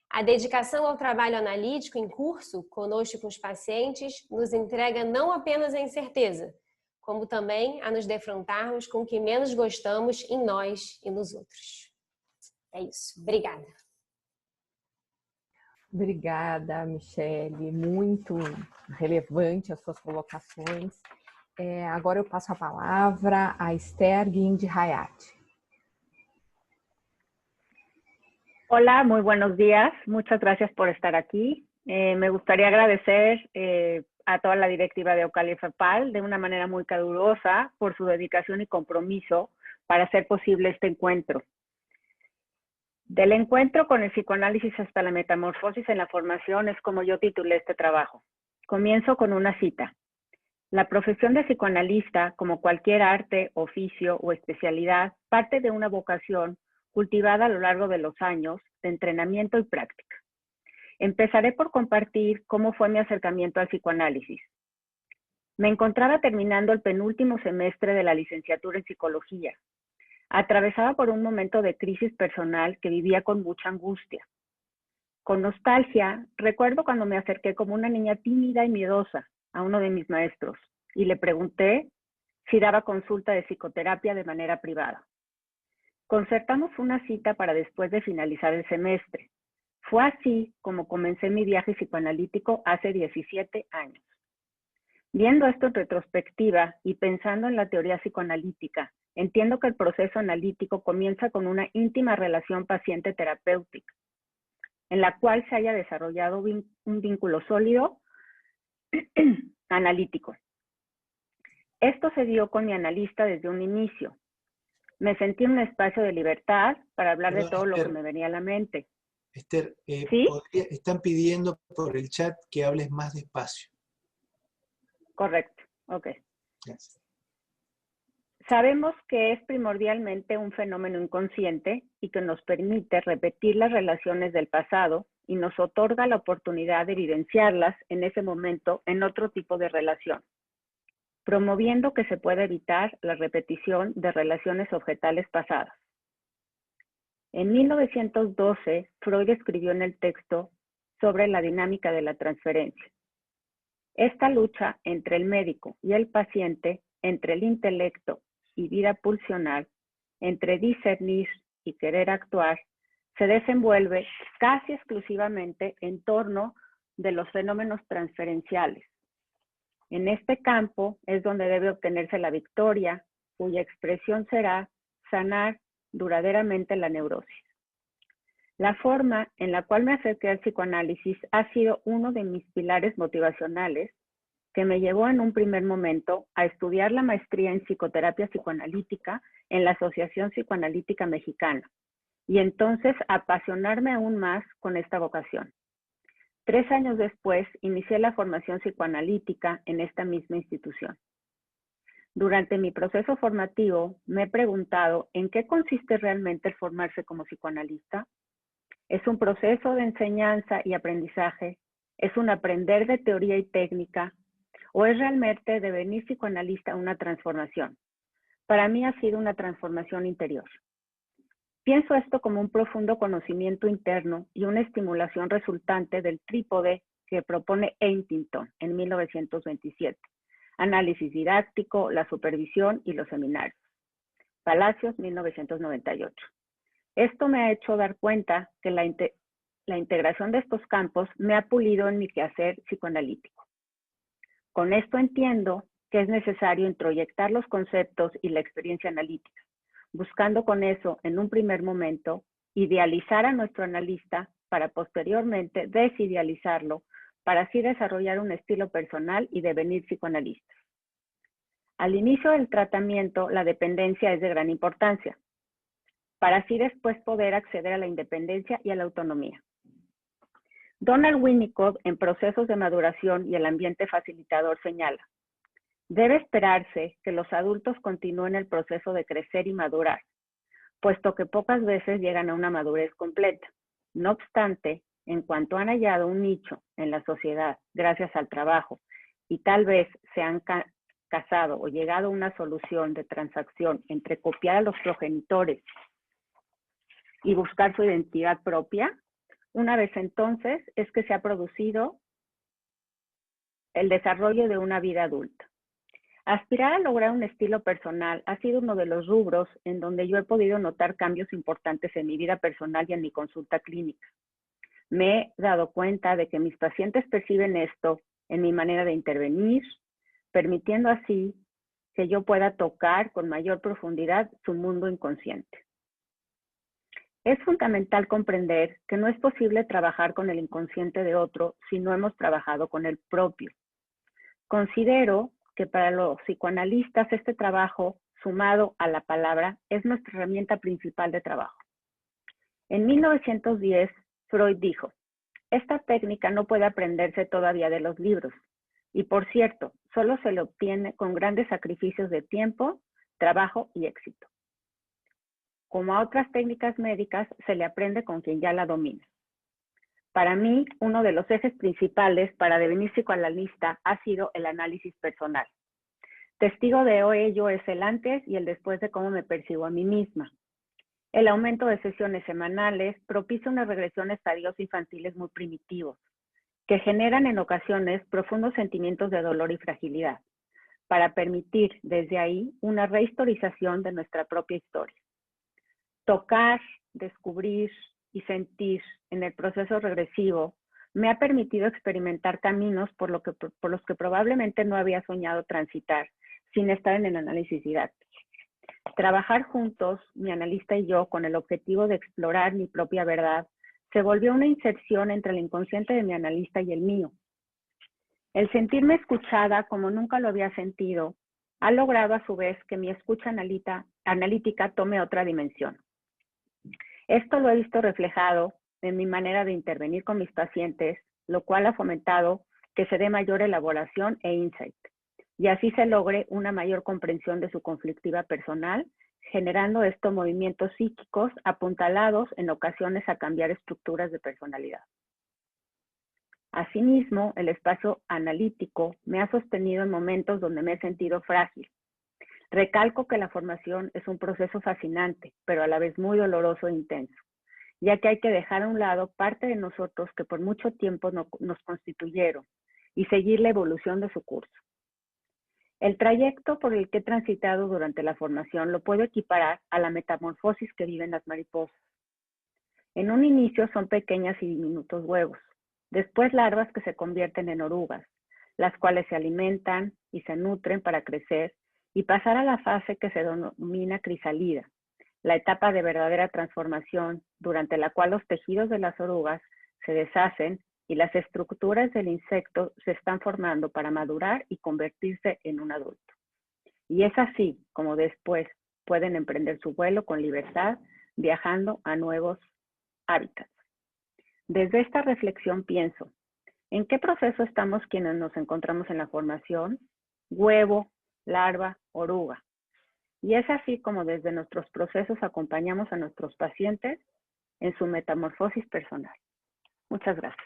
A dedicação ao trabalho analítico em curso, conosco e com os pacientes, nos entrega não apenas a incerteza, como também a nos defrontarmos com o que menos gostamos em nós e nos outros. É isso. Obrigada. Obrigada, Michele. Muito relevante as suas colocações. Agora eu passo a palavra a Esther Guinde Hayat. Hola, muy buenos días. Muchas gracias por estar aquí. Me gustaría agradecer a toda la directiva de OCAL y FEPAL de una manera muy calurosa por su dedicación y compromiso para hacer posible este encuentro. Del encuentro con el psicoanálisis hasta la metamorfosis en la formación es como yo titulé este trabajo. Comienzo con una cita. La profesión de psicoanalista, como cualquier arte, oficio o especialidad, parte de una vocación cultivada a lo largo de los años de entrenamiento y práctica. Empezaré por compartir cómo fue mi acercamiento al psicoanálisis. Me encontraba terminando el penúltimo semestre de la licenciatura en psicología. Atravesaba por un momento de crisis personal que vivía con mucha angustia. Con nostalgia, recuerdo cuando me acerqué como una niña tímida y miedosa a uno de mis maestros y le pregunté si daba consulta de psicoterapia de manera privada. Concertamos una cita para después de finalizar el semestre. Fue así como comencé mi viaje psicoanalítico hace 17 años. Viendo esto en retrospectiva y pensando en la teoría psicoanalítica, entiendo que el proceso analítico comienza con una íntima relación paciente-terapéutica, en la cual se haya desarrollado un vínculo sólido analítico. Esto se dio con mi analista desde un inicio. Me sentí en un espacio de libertad para hablar de todo lo que me venía a la mente. Esther, ¿Sí? están pidiendo por el chat que hables más despacio. Correcto, ok. Gracias. Sabemos que es primordialmente un fenómeno inconsciente y que nos permite repetir las relaciones del pasado y nos otorga la oportunidad de vivenciarlas en ese momento en otro tipo de relación, promoviendo que se pueda evitar la repetición de relaciones objetales pasadas. En 1912, Freud escribió en el texto sobre la dinámica de la transferencia. Esta lucha entre el médico y el paciente, entre el intelecto y vida pulsional, entre discernir y querer actuar, se desenvuelve casi exclusivamente en torno de los fenómenos transferenciales. En este campo es donde debe obtenerse la victoria, cuya expresión será sanar duraderamente la neurosis. La forma en la cual me acerqué al psicoanálisis ha sido uno de mis pilares motivacionales que me llevó en un primer momento a estudiar la maestría en psicoterapia psicoanalítica en la Asociación Psicoanalítica Mexicana y entonces apasionarme aún más con esta vocación. 3 años después, inicié la formación psicoanalítica en esta misma institución. Durante mi proceso formativo, me he preguntado en qué consiste realmente el formarse como psicoanalista. ¿Es un proceso de enseñanza y aprendizaje? ¿Es un aprender de teoría y técnica? ¿O es realmente devenir psicoanalista una transformación? Para mí ha sido una transformación interior. Pienso esto como un profundo conocimiento interno y una estimulación resultante del trípode que propone Huntington en 1927. Análisis didáctico, la supervisión y los seminarios. Palacios, 1998. Esto me ha hecho dar cuenta que la integración de estos campos me ha pulido en mi quehacer psicoanalítico. Con esto entiendo que es necesario introyectar los conceptos y la experiencia analítica, buscando con eso, en un primer momento, idealizar a nuestro analista para posteriormente desidealizarlo, para así desarrollar un estilo personal y devenir psicoanalistas. Al inicio del tratamiento, la dependencia es de gran importancia, para así después poder acceder a la independencia y a la autonomía. Donald Winnicott, en Procesos de Maduración y el Ambiente Facilitador, señala: debe esperarse que los adultos continúen el proceso de crecer y madurar, puesto que pocas veces llegan a una madurez completa. No obstante, en cuanto han hallado un nicho en la sociedad gracias al trabajo y tal vez se han casado o llegado a una solución de transacción entre copiar a los progenitores y buscar su identidad propia, una vez entonces es que se ha producido el desarrollo de una vida adulta. Aspirar a lograr un estilo personal ha sido uno de los rubros en donde yo he podido notar cambios importantes en mi vida personal y en mi consulta clínica. Me he dado cuenta de que mis pacientes perciben esto en mi manera de intervenir, permitiendo así que yo pueda tocar con mayor profundidad su mundo inconsciente. Es fundamental comprender que no es posible trabajar con el inconsciente de otro si no hemos trabajado con el propio. Considero que para los psicoanalistas este trabajo, sumado a la palabra, es nuestra herramienta principal de trabajo. En 1910, Freud dijo: esta técnica no puede aprenderse todavía de los libros, y por cierto, solo se le obtiene con grandes sacrificios de tiempo, trabajo y éxito. Como a otras técnicas médicas, se le aprende con quien ya la domina. Para mí, uno de los ejes principales para devenir psicoanalista ha sido el análisis personal. Testigo de ello es el antes y el después de cómo me percibo a mí misma. El aumento de sesiones semanales propicia una regresión a estadios infantiles muy primitivos, que generan en ocasiones profundos sentimientos de dolor y fragilidad, para permitir desde ahí una rehistorización de nuestra propia historia. Tocar, descubrir y sentir en el proceso regresivo me ha permitido experimentar caminos por los que probablemente no había soñado transitar sin estar en el análisis didáctico. Trabajar juntos, mi analista y yo, con el objetivo de explorar mi propia verdad, se volvió una inserción entre el inconsciente de mi analista y el mío. El sentirme escuchada como nunca lo había sentido ha logrado a su vez que mi escucha analítica tome otra dimensión. Esto lo he visto reflejado en mi manera de intervenir con mis pacientes, lo cual ha fomentado que se dé mayor elaboración e insight, y así se logre una mayor comprensión de su conflictiva personal, generando estos movimientos psíquicos apuntalados en ocasiones a cambiar estructuras de personalidad. Asimismo, el espacio analítico me ha sostenido en momentos donde me he sentido frágil. Recalco que la formación es un proceso fascinante, pero a la vez muy doloroso e intenso, ya que hay que dejar a un lado parte de nosotros que por mucho tiempo nos constituyeron y seguir la evolución de su curso. El trayecto por el que he transitado durante la formación lo puedo equiparar a la metamorfosis que viven las mariposas. En un inicio son pequeñas y diminutos huevos, después larvas que se convierten en orugas, las cuales se alimentan y se nutren para crecer y pasar a la fase que se denomina crisálida, la etapa de verdadera transformación durante la cual los tejidos de las orugas se deshacen y las estructuras del insecto se están formando para madurar y convertirse en un adulto. Y es así como después pueden emprender su vuelo con libertad, viajando a nuevos hábitats. Desde esta reflexión pienso, ¿en qué proceso estamos quienes nos encontramos en la formación? Huevo, larva, oruga. Y es así como desde nuestros procesos acompañamos a nuestros pacientes en su metamorfosis personal. Muchas gracias.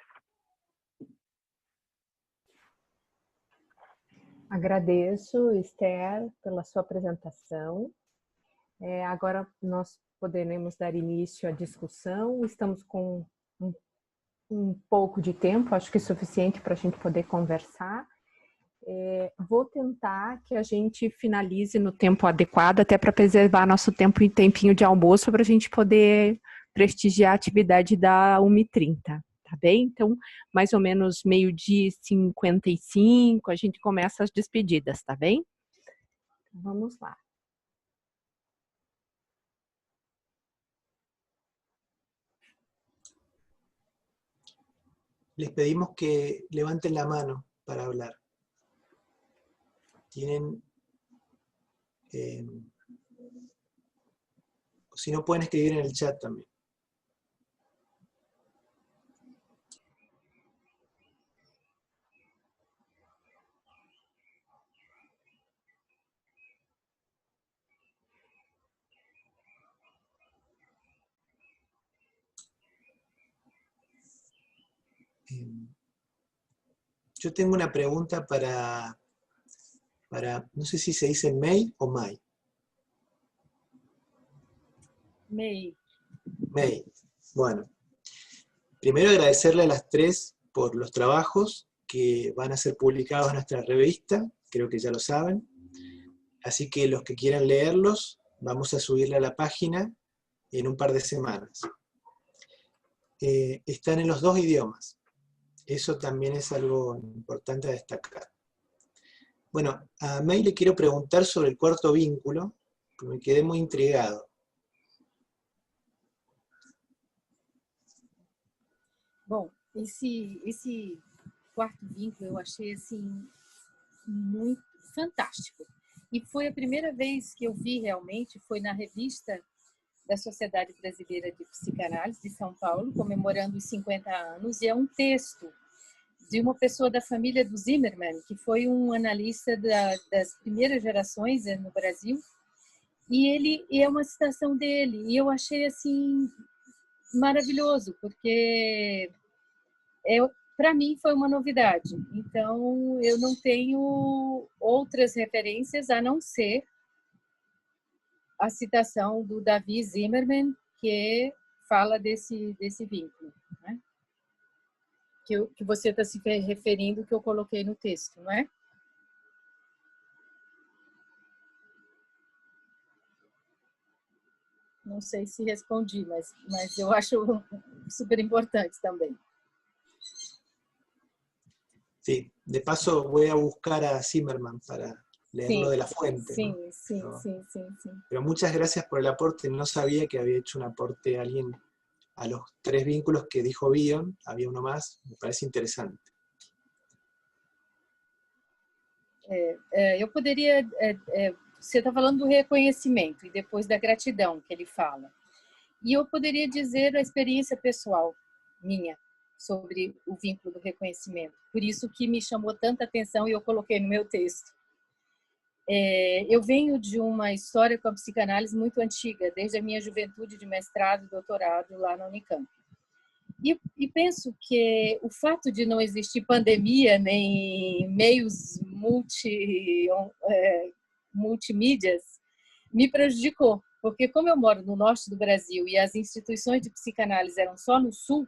Agradeço, Esther, pela sua apresentação. Agora nós poderemos dar início à discussão. Estamos com um pouco de tempo, acho que é suficiente para a gente poder conversar. Vou tentar que a gente finalize no tempo adequado, até para preservar nosso tempo e tempinho de almoço, para a gente poder prestigiar a atividade da 1h30, tá bem? Então, mais ou menos 12h55, a gente começa as despedidas, tá bem? Vamos lá. Les pedimos que levanten la mano para hablar. Tienen, si no pueden escribir en el chat también. Yo tengo una pregunta para, no sé si se dice May o May. May. May. Bueno, primero agradecerle a las tres por los trabajos que van a ser publicados en nuestra revista, creo que ya lo saben. Así que los que quieran leerlos, vamos a subirle a la página en un par de semanas. Están en los 2 idiomas. Eso también es algo importante a destacar. Bueno, a May le quiero preguntar sobre el cuarto vínculo, que me quedé muy intrigado. Bom, esse quarto vínculo eu achei assim muito fantástico. E foi a primeira vez que eu vi realmente, foi na revista da Sociedade Brasileira de Psicanálise de São Paulo, comemorando os 50 anos, e é um texto de uma pessoa da família do Zimmermann, que foi um analista das primeiras gerações no Brasil, e é uma citação dele, e eu achei assim maravilhoso, porque para mim foi uma novidade. Então, eu não tenho outras referências a não ser a citação do Davi Zimmermann, que fala desse vínculo, né? Que você está se referindo, que eu coloquei no texto, não é? Não sei se respondi, mas eu acho super importante também. Sí, de paso voy a buscar a Zimmermann para leerlo de la fuente. Sí, ¿no? sí. Pero muchas gracias por el aporte. No sabía que había hecho un aporte a alguien a los 3 vínculos que dijo Bion. Había uno más, me parece interesante. Eu poderia... você está falando do reconhecimento e depois da gratidão que ele fala. E eu poderia dizer a experiência pessoal minha sobre o vínculo do reconhecimento. Por isso que me chamou tanta atenção e eu coloquei no meu texto. Eu venho de uma história com a psicanálise muito antiga, desde a minha juventude de mestrado e doutorado lá na Unicamp. E penso que o fato de não existir pandemia, nem meios multimídias, me prejudicou. Porque como eu moro no norte do Brasil e as instituições de psicanálise eram só no sul,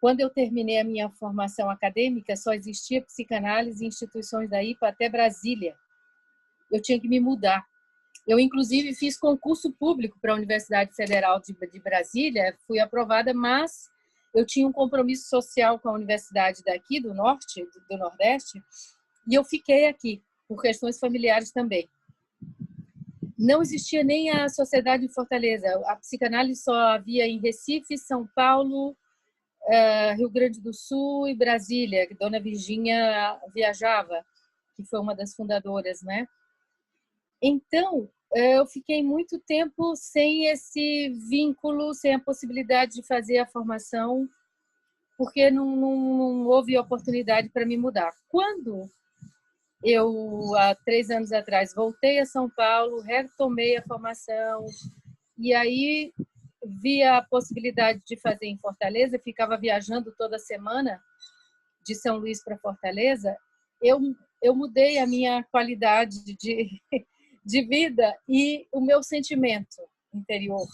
quando eu terminei a minha formação acadêmica, só existia psicanálise em instituições da IPA até Brasília. Eu tinha que me mudar. Eu, inclusive, fiz concurso público para a Universidade Federal de Brasília, fui aprovada, mas eu tinha um compromisso social com a universidade daqui, do norte, do nordeste, e eu fiquei aqui, por questões familiares também. Não existia nem a sociedade em Fortaleza. A psicanálise só havia em Recife, São Paulo, Rio Grande do Sul e Brasília, que Dona Virgínia viajava, que foi uma das fundadoras, né? Então, eu fiquei muito tempo sem esse vínculo, sem a possibilidade de fazer a formação, porque não houve oportunidade para me mudar. Quando eu, há 3 anos atrás, voltei a São Paulo, retomei a formação, e aí vi a possibilidade de fazer em Fortaleza, ficava viajando toda semana de São Luís para Fortaleza, eu mudei a minha qualidade de vida e o meu sentimento interior,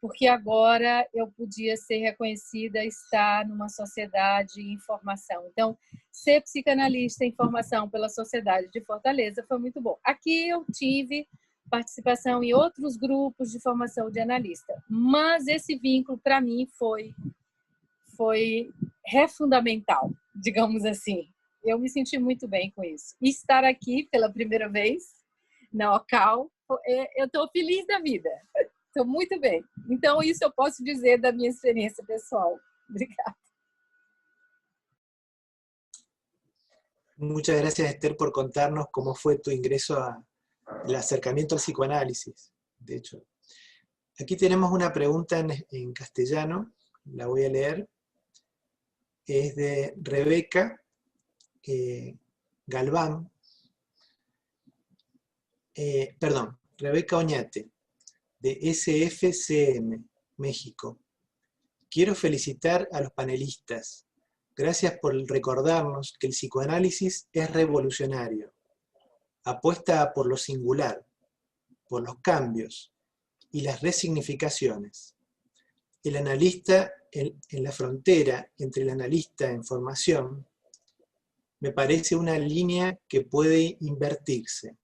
porque agora eu podia ser reconhecida, estar numa sociedade em formação. Então, ser psicanalista em formação pela Sociedade de Fortaleza foi muito bom. Aqui eu tive participação em outros grupos de formação de analista, mas esse vínculo, para mim, foi refundamental, digamos assim. Eu me senti muito bem com isso. E estar aqui pela primeira vez na OCAL, eu estou feliz da vida. Estou muito bem. Então, isso eu posso dizer da minha experiência pessoal. Obrigada. Muchas gracias, Esther, por contarnos cómo fue tu ingreso el acercamiento al psicoanálisis. De hecho, aquí tenemos una pregunta en castellano, la voy a leer. Es de Rebeca Galván, Rebeca Oñate, de SFCM, México. Quiero felicitar a los panelistas. Gracias por recordarnos que el psicoanálisis es revolucionario. Apuesta por lo singular, por los cambios y las resignificaciones. El analista en la frontera entre el analista en formación me parece una línea que puede invertirse.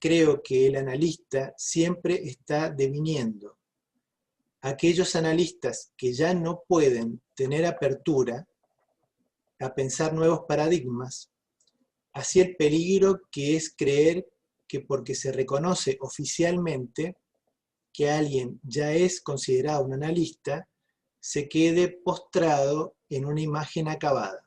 Creo que el analista siempre está deviniendo. Aquellos analistas que ya no pueden tener apertura a pensar nuevos paradigmas, así el peligro que es creer que porque se reconoce oficialmente que alguien ya es considerado un analista, se quede postrado en una imagen acabada.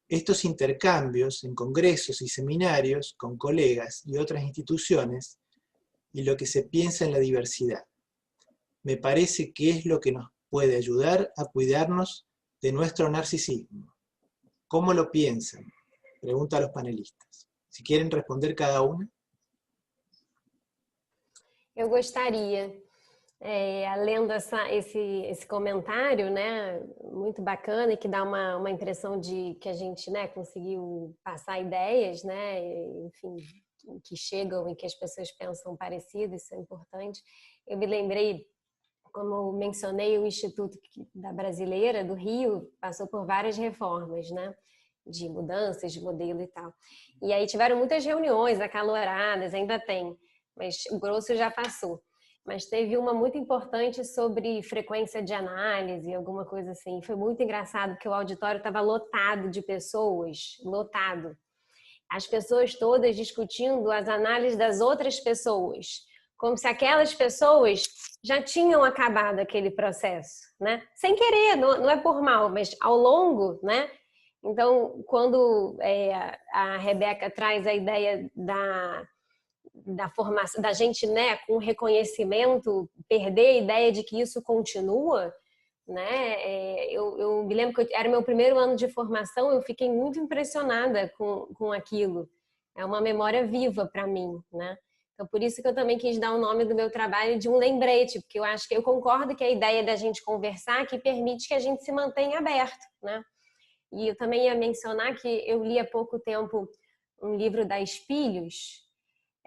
Estos intercambios en congresos y seminarios con colegas y otras instituciones y lo que se piensa en la diversidad, me parece que es lo que nos puede ayudar a cuidarnos de nuestro narcisismo. ¿Cómo lo piensan? Pregunta a los panelistas. Si quieren responder cada una. Eu gostaria, lendo esse comentário, né, muito bacana e que dá uma impressão de que a gente, né, conseguiu passar ideias, né, enfim, que chegam e que as pessoas pensam parecido, isso é importante. Eu me lembrei, como mencionei, o Instituto da Brasileira do Rio passou por várias reformas, né, de mudanças de modelo e tal. E aí tiveram muitas reuniões acaloradas, ainda tem, mas o grosso já passou. Mas teve uma muito importante sobre frequência de análise, alguma coisa assim. Foi muito engraçado, porque o auditório estava lotado de pessoas, lotado. As pessoas todas discutindo as análises das outras pessoas, como se aquelas pessoas já tinham acabado aquele processo, né? Sem querer, não é por mal, mas ao longo, né? Então, quando a Rebeca traz a ideia da formação, da gente, né, com reconhecimento, perder a ideia de que isso continua, né? Eu me lembro que era meu primeiro ano de formação, eu fiquei muito impressionada com aquilo. É uma memória viva para mim, né? Então, por isso que eu também quis dar o nome do meu trabalho de um lembrete, porque eu concordo que a ideia da gente conversar que permite que a gente se mantenha aberto, né? E eu também ia mencionar que eu li há pouco tempo um livro da Espílios,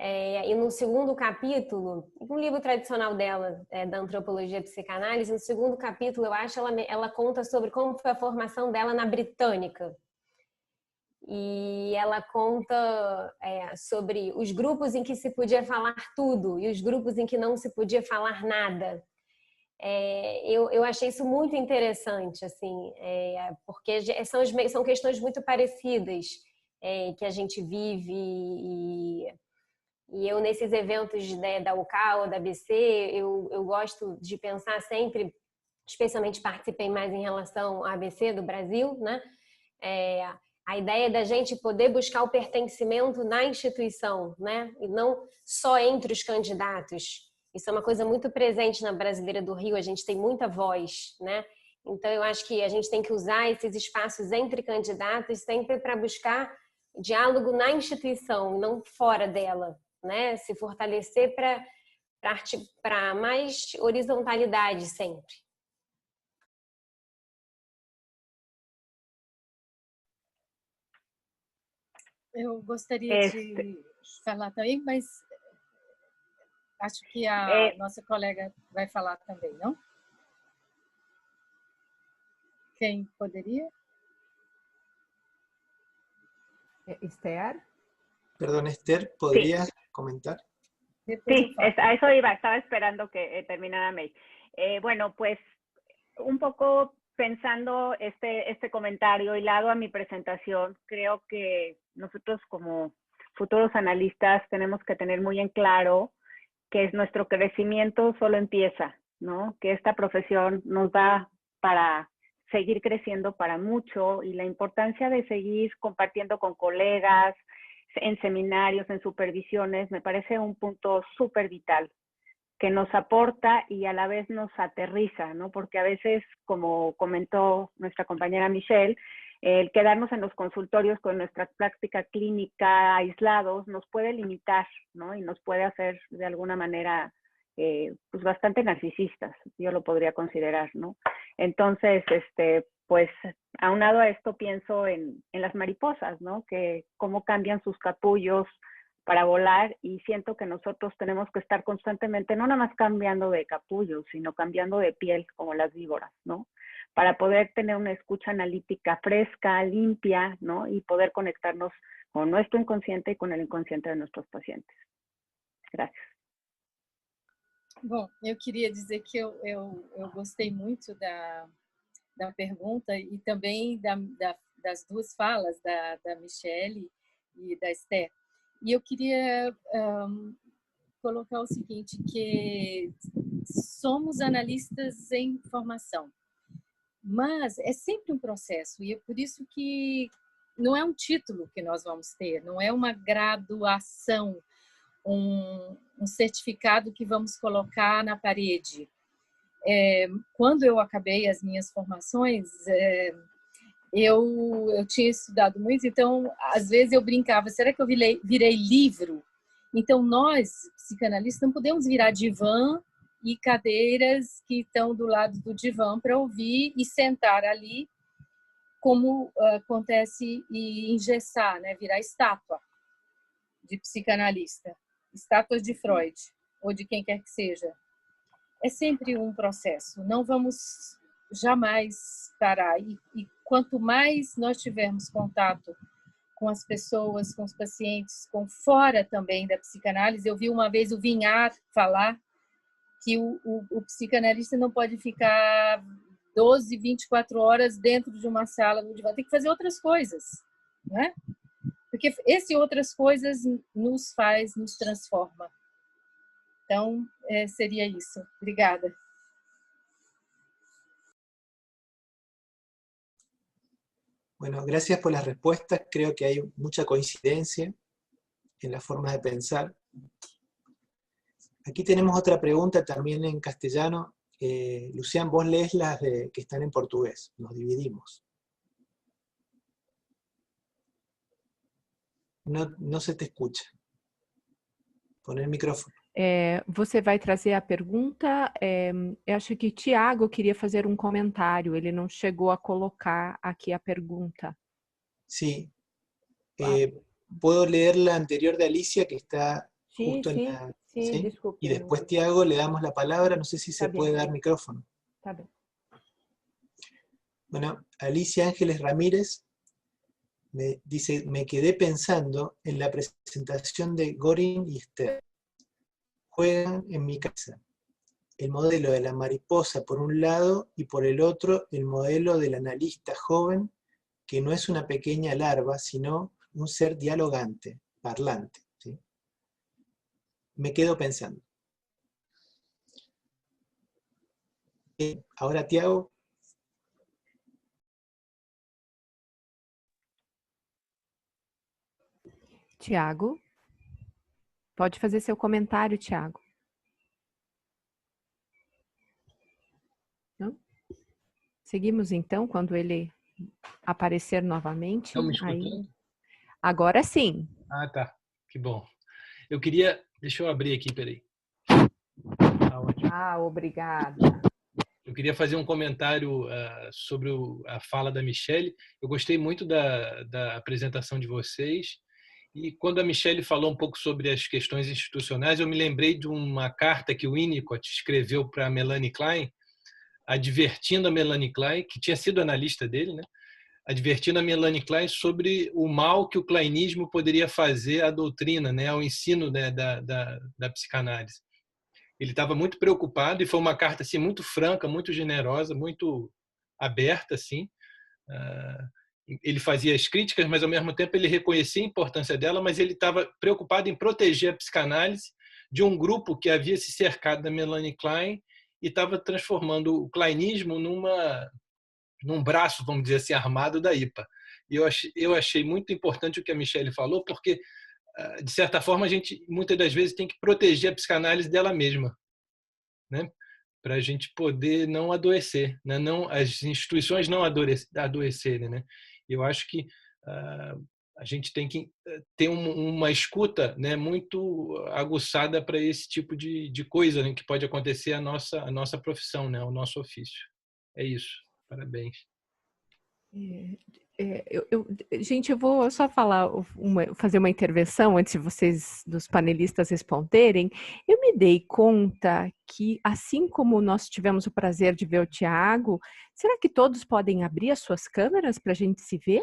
e no segundo capítulo, um livro tradicional dela, da antropologia e psicanálise, no segundo capítulo, eu acho, ela conta sobre como foi a formação dela na Britânica. E ela conta sobre os grupos em que se podia falar tudo e os grupos em que não se podia falar nada. Eu achei isso muito interessante, assim, porque são questões muito parecidas que a gente vive e eu nesses eventos, né, da UCAL, da ABC, eu gosto de pensar sempre, especialmente participei mais em relação à ABC do Brasil, né? A ideia da gente poder buscar o pertencimento na instituição, né? E não só entre os candidatos. Isso é uma coisa muito presente na Brasileira do Rio, a gente tem muita voz, né? Então eu acho que a gente tem que usar esses espaços entre candidatos sempre para buscar diálogo na instituição e não fora dela, né? Se fortalecer para mais horizontalidade sempre. Eu gostaria de falar também, mas Acho que a nossa colega vai falar também, não? Quem poderia? Esther. Perdón, Esther, ¿podrías comentar? Sí, a eso iba, estaba esperando que terminara May. Bueno, pues un poco pensando este comentario hilado a mi presentación, creo que nosotros como futuros analistas tenemos que tener muy en claro que nuestro crecimiento solo empieza, ¿no? Que esta profesión nos da para seguir creciendo para mucho y la importancia de seguir compartiendo con colegas, en seminarios, en supervisiones, me parece un punto súper vital que nos aporta y a la vez nos aterriza, ¿no? Porque a veces, como comentó nuestra compañera Michelle, el quedarnos en los consultorios con nuestra práctica clínica aislados nos puede limitar, ¿no? Y nos puede hacer de alguna manera pues bastante narcisistas, yo lo podría considerar, ¿no? Entonces, pues aunado a esto pienso en las mariposas, ¿no? Que cómo cambian sus capullos para volar y siento que nosotros tenemos que estar constantemente, no nada más cambiando de capullos, sino cambiando de piel como las víboras, ¿no? Para poder tener una escucha analítica fresca, limpia, ¿no? Y poder conectarnos con nuestro inconsciente y con el inconsciente de nuestros pacientes. Gracias. Bom, eu queria dizer que eu gostei muito da pergunta e também das duas falas, da Michelle e da Esther. E eu queria colocar o seguinte, que somos analistas em formação, mas é sempre um processo, e é por isso que não é um título que nós vamos ter, não é uma graduação, um certificado que vamos colocar na parede. Quando eu acabei as minhas formações, eu tinha estudado muito, então às vezes eu brincava, será que eu virei livro? Então nós, psicanalistas, não podemos virar divã e cadeiras que estão do lado do divã para ouvir e sentar ali, como acontece e engessar, né? Virar estátua de psicanalista. Estátuas de Freud, ou de quem quer que seja. É sempre um processo, não vamos jamais parar. E quanto mais nós tivermos contato com as pessoas, com os pacientes, com fora também da psicanálise, eu vi uma vez o Vinhar falar que o psicanalista não pode ficar 12, 24 horas dentro de uma sala no divã, tem que fazer outras coisas, né? Porque esse outras coisas nos transforma. Então, seria isso. Obrigada. Bueno, gracias por las respuestas. Creo que hay mucha coincidencia en la forma de pensar. Aquí tenemos otra pregunta también en castellano. Lucián, vos lees las que están en portugués. Nos dividimos. No se te escucha. Pon el micrófono. Você vai trazer a pergunta. Eu acho que Tiago queria fazer um comentário. Ele não chegou a colocar aqui a pergunta. Sí. Puedo leer la anterior de Alicia, que está justo en la... Sí, disculpe. Y después Tiago le damos la palabra. No sé si se puede dar micrófono. Está bien. Bueno, Alicia Ángeles Ramírez me dice, me quedé pensando en la presentación de Gorin y Esther. Juegan en mi casa. El modelo de la mariposa por un lado y por el otro el modelo del analista joven que no es una pequeña larva, sino un ser dialogante, parlante. ¿Sí? Me quedo pensando. Ahora, Tiago. Tiago, pode fazer seu comentário, Tiago. Não? Seguimos então, quando ele aparecer novamente. Estão me escutando? Aí... Agora sim. Ah, tá. Que bom. Eu queria... Deixa eu abrir aqui, peraí. Obrigada. Eu queria fazer um comentário sobre a fala da Michelle. Eu gostei muito da apresentação de vocês E quando a Michelle falou um pouco sobre as questões institucionais, eu me lembrei de uma carta que o Winnicott escreveu para a Melanie Klein, advertindo a Melanie Klein, que tinha sido analista dele, né? Advertindo a Melanie Klein sobre o mal que o kleinismo poderia fazer à doutrina, né? Ao ensino, né? da psicanálise. Ele estava muito preocupado e foi uma carta assim, muito franca, muito generosa, muito aberta. Assim. Ele fazia as críticas, mas ao mesmo tempo ele reconhecia a importância dela, mas ele estava preocupado em proteger a psicanálise de um grupo que havia se cercado da Melanie Klein e estava transformando o kleinismo num braço, vamos dizer assim, armado da IPA. E eu achei muito importante o que a Michelle falou, porque, de certa forma, a gente, muitas das vezes, tem que proteger a psicanálise dela mesma, né? Para a gente poder não adoecer, né? Não, as instituições não adoecerem. Né? Eu acho que a gente tem que ter uma escuta, né, muito aguçada para esse tipo de coisa, né, que pode acontecer a nossa profissão, né, o nosso ofício. É isso. Parabéns. Gente, eu vou só fazer uma intervenção antes de vocês, dos panelistas, responderem. Eu me dei conta que, assim como nós tivemos o prazer de ver o Tiago, será que todos podem abrir as suas câmeras para a gente se ver?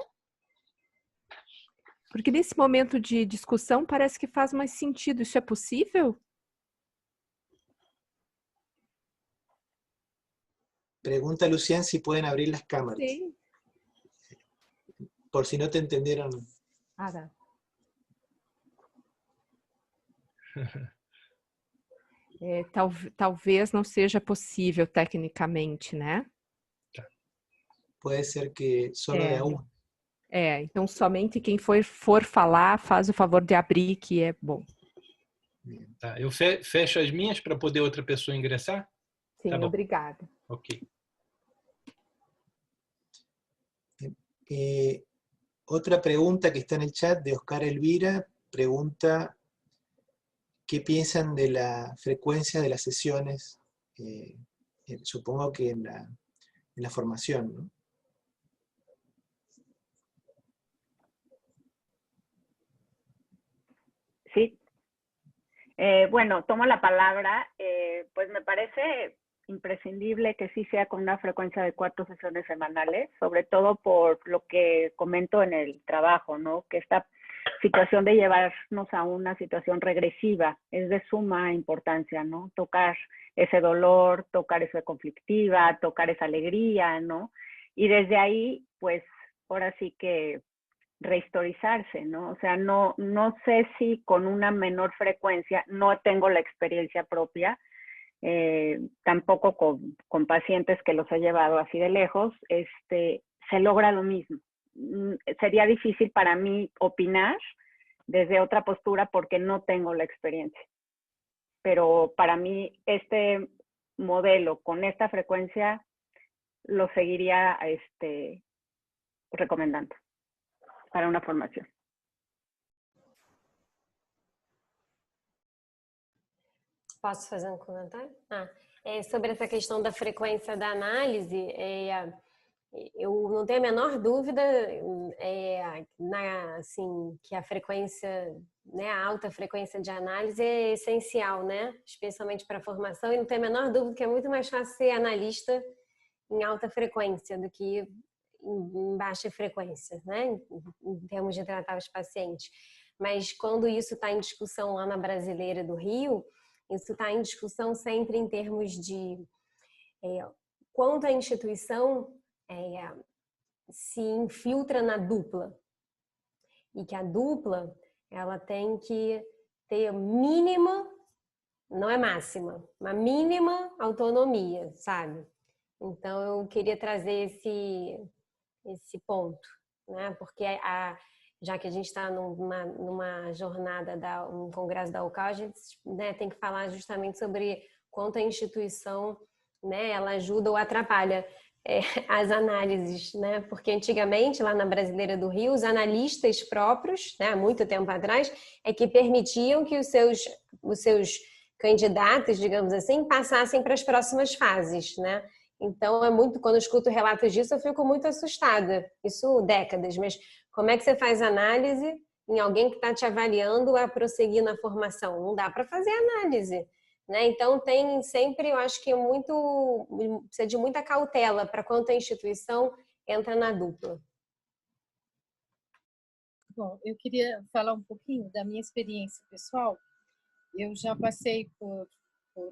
Porque nesse momento de discussão parece que faz mais sentido. Isso é possível? Pregunta Lucián si pueden abrir las cámaras. Sim. Por si no te entendieron. Tá. Talvez não seja possível tecnicamente, né? Pode ser que só de a uma. Então somente quem for falar faz o favor de abrir, que é bom. Tá, eu fecho as minhas para poder outra pessoa ingressar? Sim, tá bom. Obrigada. Ok. Otra pregunta que está en el chat de Oscar Elvira, pregunta ¿qué piensan de la frecuencia de las sesiones? Supongo que en la formación, ¿no? Sí. Bueno, tomo la palabra. Pues me parece imprescindible que sí sea con una frecuencia de 4 sesiones semanales, sobre todo por lo que comento en el trabajo, ¿no? Que esta situación de llevarnos a una situación regresiva es de suma importancia, ¿no? Tocar ese dolor, tocar esa conflictiva, tocar esa alegría, ¿no? Y desde ahí, pues, ahora sí que rehistorizarse, ¿no? O sea, no sé si con una menor frecuencia, no tengo la experiencia propia, tampoco con pacientes que los he llevado así de lejos, se logra lo mismo. Sería difícil para mí opinar desde otra postura porque no tengo la experiencia. Pero para mí este modelo con esta frecuencia lo seguiría recomendando para una formación. Posso fazer um comentário? Sobre essa questão da frequência da análise, eu não tenho a menor dúvida assim, que a frequência, né, a alta frequência de análise é essencial, né? Especialmente para a formação, e não tenho a menor dúvida que é muito mais fácil ser analista em alta frequência do que em baixa frequência, né? Em termos de tratar os pacientes. Mas quando isso está em discussão lá na Brasileira do Rio, isso está em discussão sempre em termos de quanto a instituição se infiltra na dupla. E que a dupla, ela tem que ter mínima, não é máxima, uma mínima autonomia, sabe? Então eu queria trazer esse ponto, né? Porque já que a gente está numa jornada, um congresso da UCAL, a gente, né, tem que falar justamente sobre quanto a instituição, né, ela ajuda ou atrapalha as análises, né? Porque antigamente, lá na Brasileira do Rio, os analistas próprios, né, há muito tempo atrás, que permitiam que os seus candidatos, digamos assim, passassem para as próximas fases, né? Então, quando eu escuto relatos disso, eu fico muito assustada. Isso décadas, mas como é que você faz análise em alguém que está te avaliando a prosseguir na formação. Não dá para fazer análise, né? Então tem sempre, eu acho que precisa de muita cautela para quando a instituição entra na dupla. Bom, eu queria falar um pouquinho da minha experiência pessoal. Eu já passei por um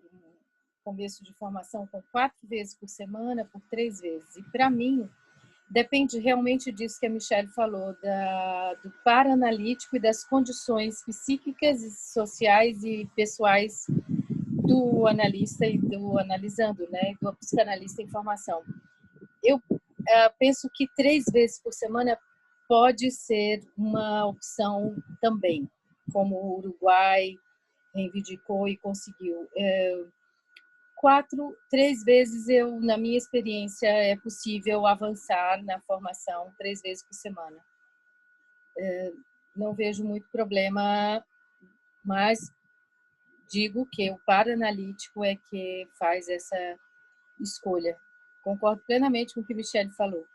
começo de formação com 4 vezes por semana, por 3 vezes. E para mim, depende realmente disso que a Michelle falou, do para-analítico e das condições psíquicas, sociais e pessoais do analista e do analisando, né, do psicanalista em formação. Eu penso que 3 vezes por semana pode ser uma opção também, como o Uruguai reivindicou e conseguiu. 3 vezes, na minha experiência, é possível avançar na formação 3 vezes por semana. Não vejo muito problema, mas digo que o para-analítico é que faz essa escolha. Concordo plenamente com o que a Michelle falou.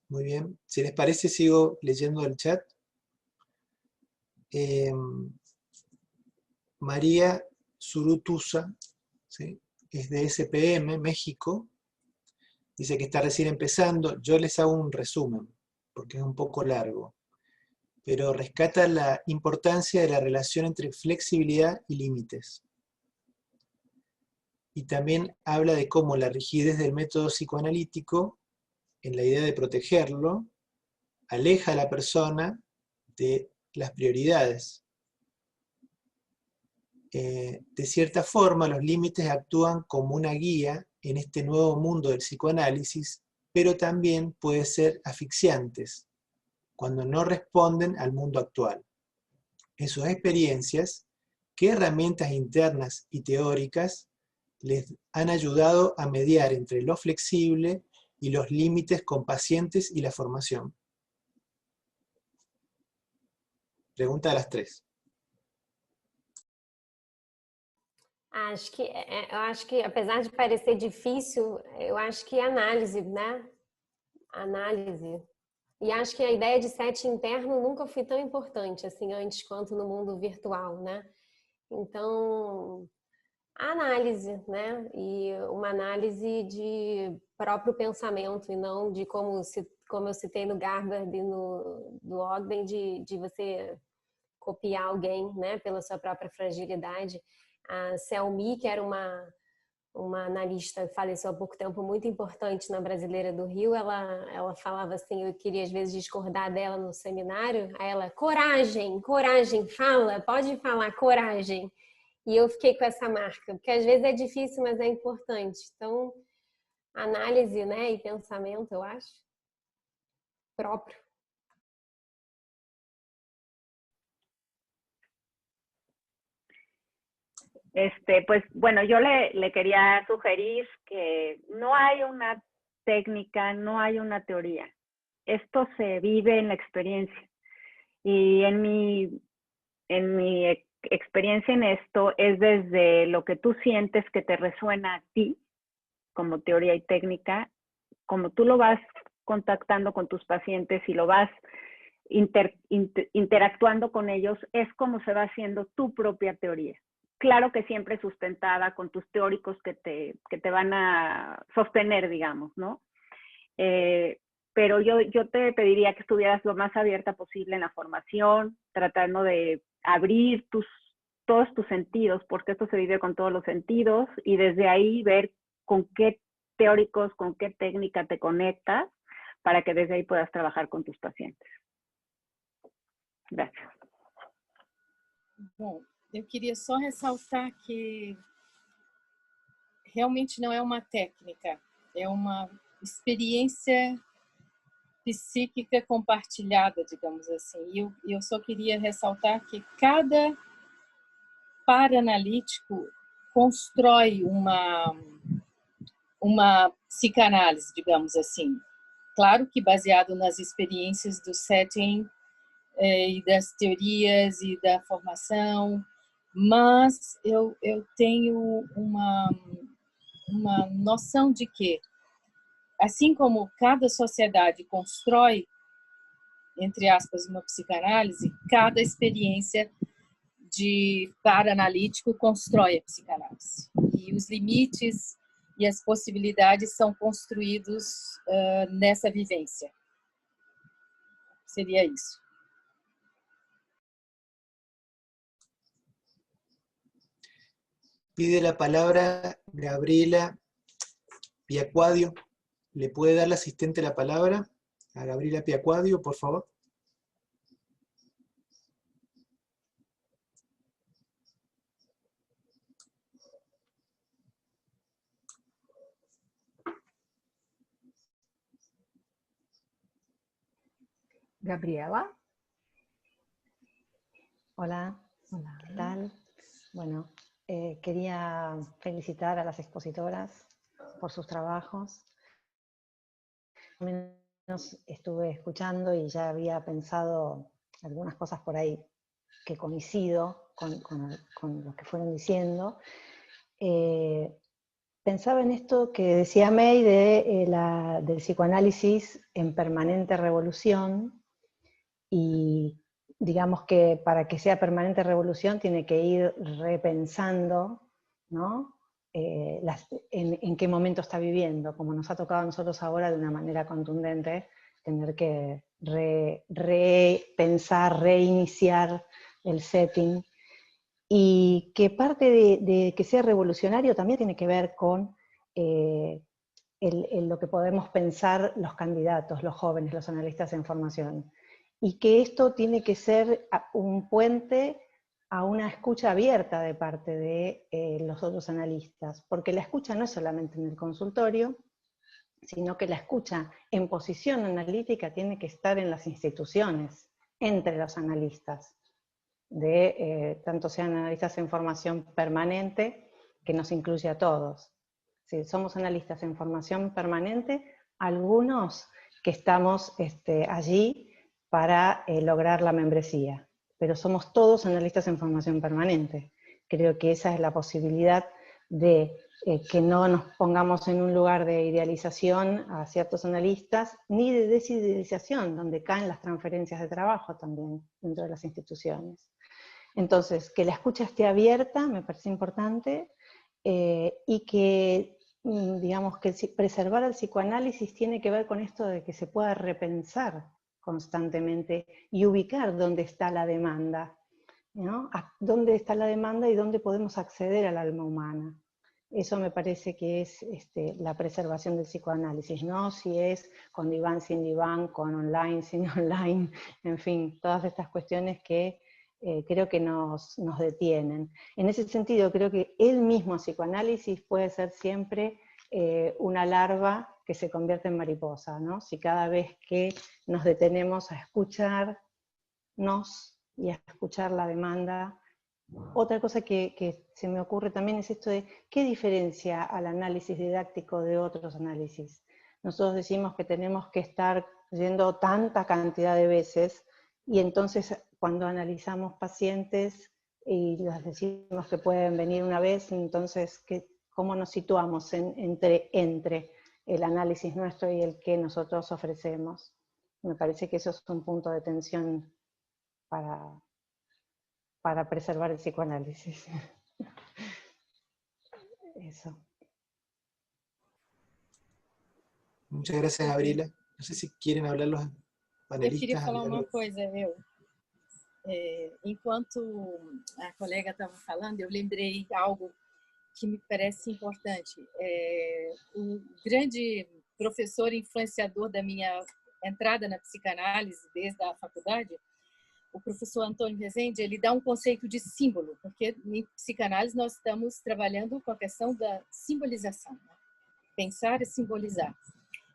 Muy bien. Si les parece, sigo leyendo el chat. María Zurutusa, ¿sí? Es de SPM, México. Dice que está recién empezando. Yo les hago un resumen, porque es un poco largo. Pero rescata la importancia de la relación entre flexibilidad y límites. Y también habla de cómo la rigidez del método psicoanalítico, en la idea de protegerlo, aleja a la persona de las prioridades. De cierta forma, los límites actúan como una guía en este nuevo mundo del psicoanálisis, pero también pueden ser asfixiantes cuando no responden al mundo actual. En sus experiencias, ¿qué herramientas internas y teóricas les han ayudado a mediar entre lo flexible y los límites con pacientes y la formación? Pregunta de las 3. Eu acho que, apesar de parecer difícil, eu acho que análise, né? Análise. E acho que a ideia de set interno nunca foi tão importante, assim, antes quanto no mundo virtual, né? Então, a análise, né? E uma análise de próprio pensamento e não de como eu citei no Garber e do Ogden, de você copiar alguém, né? Pela sua própria fragilidade. A Selmi, que era uma analista, faleceu há pouco tempo, muito importante na Brasileira do Rio, ela falava assim, eu queria às vezes discordar dela no seminário, aí ela, coragem, fala, pode falar, coragem. E eu fiquei com essa marca, porque às vezes é difícil, mas é importante. Então, análise, né, e pensamento, eu acho, próprio. Pues bueno, yo le quería sugerir que no hay una técnica, no hay una teoría. Esto se vive en la experiencia. Y en mi experiencia en esto es desde lo que tú sientes que te resuena a ti, como teoría y técnica, como tú lo vas contactando con tus pacientes y lo vas interactuando con ellos, es como se va haciendo tu propia teoría. Claro que siempre sustentada con tus teóricos que te van a sostener, digamos, ¿no? Pero yo te pediría que estuvieras lo más abierta posible en la formación, tratando de abrir todos tus sentidos, porque esto se vive con todos los sentidos, y desde ahí ver con qué teóricos, con qué técnica te conectas, para que desde ahí puedas trabajar con tus pacientes. Gracias. Bom, eu queria só ressaltar que realmente não é uma técnica, é uma experiência psíquica compartilhada, digamos assim. E eu só queria ressaltar que cada para-analítico constrói uma psicanálise, digamos assim. Claro que baseado nas experiências do setting e das teorias e da formação, mas eu tenho uma noção de que, assim como cada sociedade constrói, entre aspas, uma psicanálise, cada experiência de para-analítico constrói a psicanálise. E os limites e as possibilidades são construídos nessa vivência. Seria isso. Pide la palabra Gabriela Piacuadio. ¿Le puede dar la asistente la palabra a Gabriela Piacuadio, por favor? Gabriela? Hola, ¿qué tal? Bueno, quería felicitar a las expositoras por sus trabajos. Al menos estuve escuchando y ya había pensado algunas cosas por ahí que coincido con lo que fueron diciendo. Pensaba en esto que decía May del psicoanálisis en permanente revolución, y digamos que para que sea permanente revolución tiene que ir repensando, ¿no? En qué momento está viviendo, como nos ha tocado a nosotros ahora de una manera contundente, tener que repensar, reiniciar el setting, y que parte de que sea revolucionario también tiene que ver con lo que podemos pensar los candidatos, los jóvenes, los analistas en formación, y que esto tiene que ser un puente a una escucha abierta de parte de los otros analistas, porque la escucha no es solamente en el consultorio, sino que la escucha en posición analítica tiene que estar en las instituciones, entre los analistas, tanto sean analistas en formación permanente, que nos incluye a todos. Si somos analistas en formación permanente, algunos que estamos allí para lograr la membresía, pero somos todos analistas en formación permanente. Creo que esa es la posibilidad de que no nos pongamos en un lugar de idealización a ciertos analistas, ni de desidealización, donde caen las transferencias de trabajo también dentro de las instituciones. Entonces, que la escucha esté abierta me parece importante, y que, digamos, que preservar el psicoanálisis tiene que ver con esto de que se pueda repensar constantemente y ubicar dónde está la demanda, ¿no? Dónde está la demanda y dónde podemos acceder al alma humana. Eso me parece que es la preservación del psicoanálisis, ¿no? Si es con diván, sin diván, con online, sin online, en fin, todas estas cuestiones que creo que nos detienen. En ese sentido, creo que el mismo psicoanálisis puede ser siempre una larva que se convierte en mariposa, ¿no? Si cada vez que nos detenemos a escucharnos y a escuchar la demanda. Otra cosa que se me ocurre también es esto de qué diferencia al análisis didáctico de otros análisis. Nosotros decimos que tenemos que estar yendo tanta cantidad de veces, y entonces cuando analizamos pacientes y les decimos que pueden venir una vez, entonces ¿cómo nos situamos entre el análisis nuestro y el que nosotros ofrecemos? Me parece que eso es un punto de tensión para preservar el psicoanálisis. Eso. Muchas gracias, Gabriela. No sé si quieren hablar los panelistas. Eu queria falar uma coisa, enquanto a colega estava falando, eu lembrei algo que me parece importante. O grande professor influenciador da minha entrada na psicanálise desde a faculdade, o professor Antônio Rezende, ele dá um conceito de símbolo, porque em psicanálise nós estamos trabalhando com a questão da simbolização, né? Pensar e simbolizar.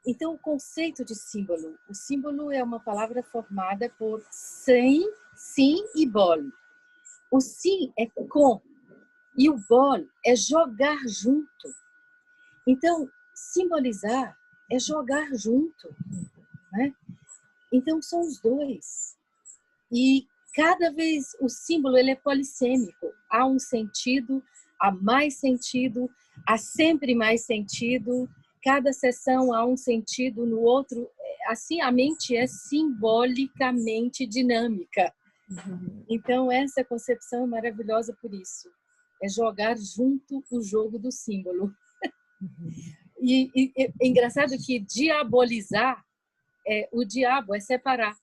Então, o conceito de símbolo, o símbolo é uma palavra formada por sim e bol. O sim é com, e o bol é jogar junto. Então, simbolizar é jogar junto, né? Então, são os dois. E cada vez o símbolo ele é polissêmico. Há um sentido, há mais sentido, há sempre mais sentido, cada sessão há um sentido no outro, assim a mente é simbolicamente dinâmica. Então essa concepção é maravilhosa por isso, é jogar junto o jogo do símbolo. E é engraçado que diabolizar, o diabo é separar,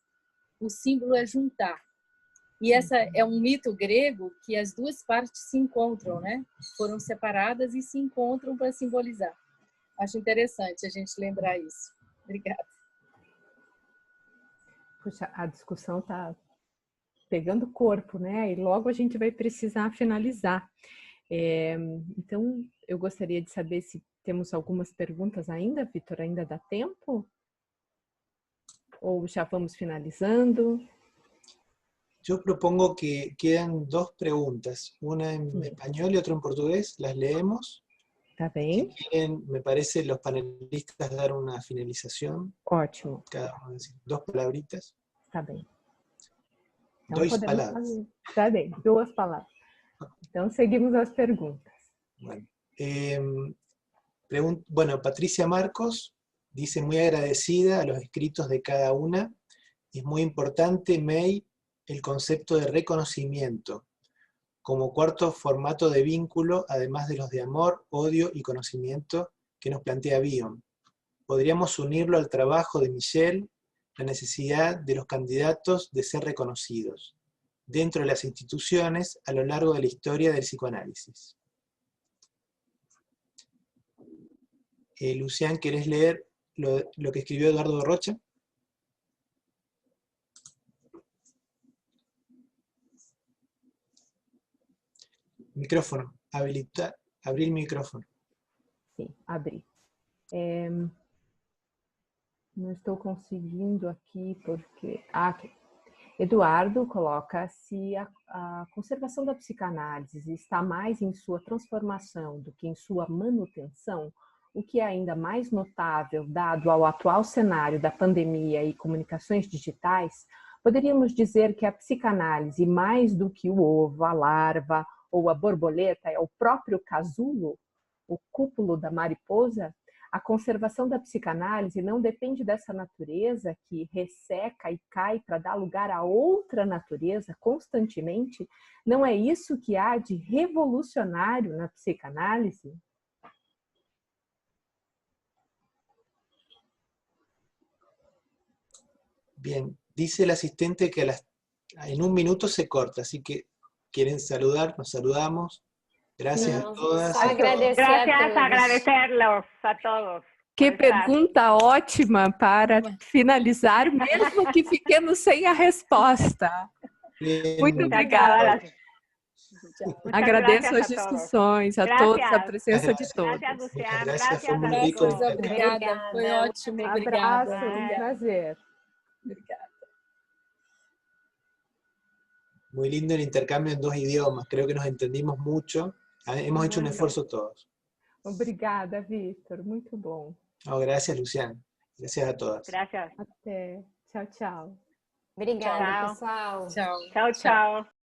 o símbolo é juntar. E essa é um mito grego que as duas partes se encontram, né? Foram separadas e se encontram para simbolizar. Acho interessante a gente lembrar isso. Obrigada. Puxa, a discussão está pegando corpo, né? E logo a gente vai precisar finalizar. Então, eu gostaria de saber se temos algumas perguntas ainda, Vitor, ainda dá tempo? Ou já vamos finalizando? Yo propongo que quedan dos preguntas, una en español y otra en portugués, las leemos. Tá bem. Si quieren, me parece, los panelistas dar una finalización. Ótimo. Cada uno decir dos palabritas. Tá bem. Então, Dois podemos palavras. fazer. Tá bem, 2 palavras. Então, seguimos as perguntas. Bueno, Patricia Marcos dice, muy agradecida a los escritos de cada una. Es muy importante, May, el concepto de reconocimiento, como cuarto formato de vínculo, además de los de amor, odio y conocimiento que nos plantea Bion. Podríamos unirlo al trabajo de Michelle, la necesidad de los candidatos de ser reconocidos, dentro de las instituciones a lo largo de la historia del psicoanálisis. Lucián, ¿querés leer lo que escribió Eduardo Rocha? Micrófono, abrir el micrófono. Sim, abri. Não estou conseguindo aqui porque... aqui. Eduardo coloca se a conservação da psicanálise está mais em sua transformação do que em sua manutenção, o que é ainda mais notável dado ao atual cenário da pandemia e comunicações digitais, poderíamos dizer que a psicanálise, mais do que o ovo, a larva ou a borboleta, é o próprio casulo, o cúpulo da mariposa. A conservação da psicanálise não depende dessa natureza que resseca e cai para dar lugar a outra natureza constantemente. Não é isso que há de revolucionário na psicanálise? Bien, dice el asistente que en un minuto se corta, así que quieren saludar, nos saludamos. Gracias a todas. Gracias, agradecerlos a todos. Que pergunta ótima para finalizar, mesmo que fiquemos sem a resposta. Bien, Muito obrigada. Agradeço as discussões, a todos, a presença de todos. Gracias, fue muy rico. Obrigada, foi ótimo. Obrigada. Abraço, um prazer. Obrigada. Muy lindo el intercambio en 2 idiomas, creo que nos entendimos mucho, hemos hecho un esfuerzo todos. Obrigada, Vitor, muito bom. Oh, gracias, Luciana, gracias a todas. Gracias. Até. Tchau, tchau. Obrigada, Tchau. pessoal. Tchau. Chao, chao.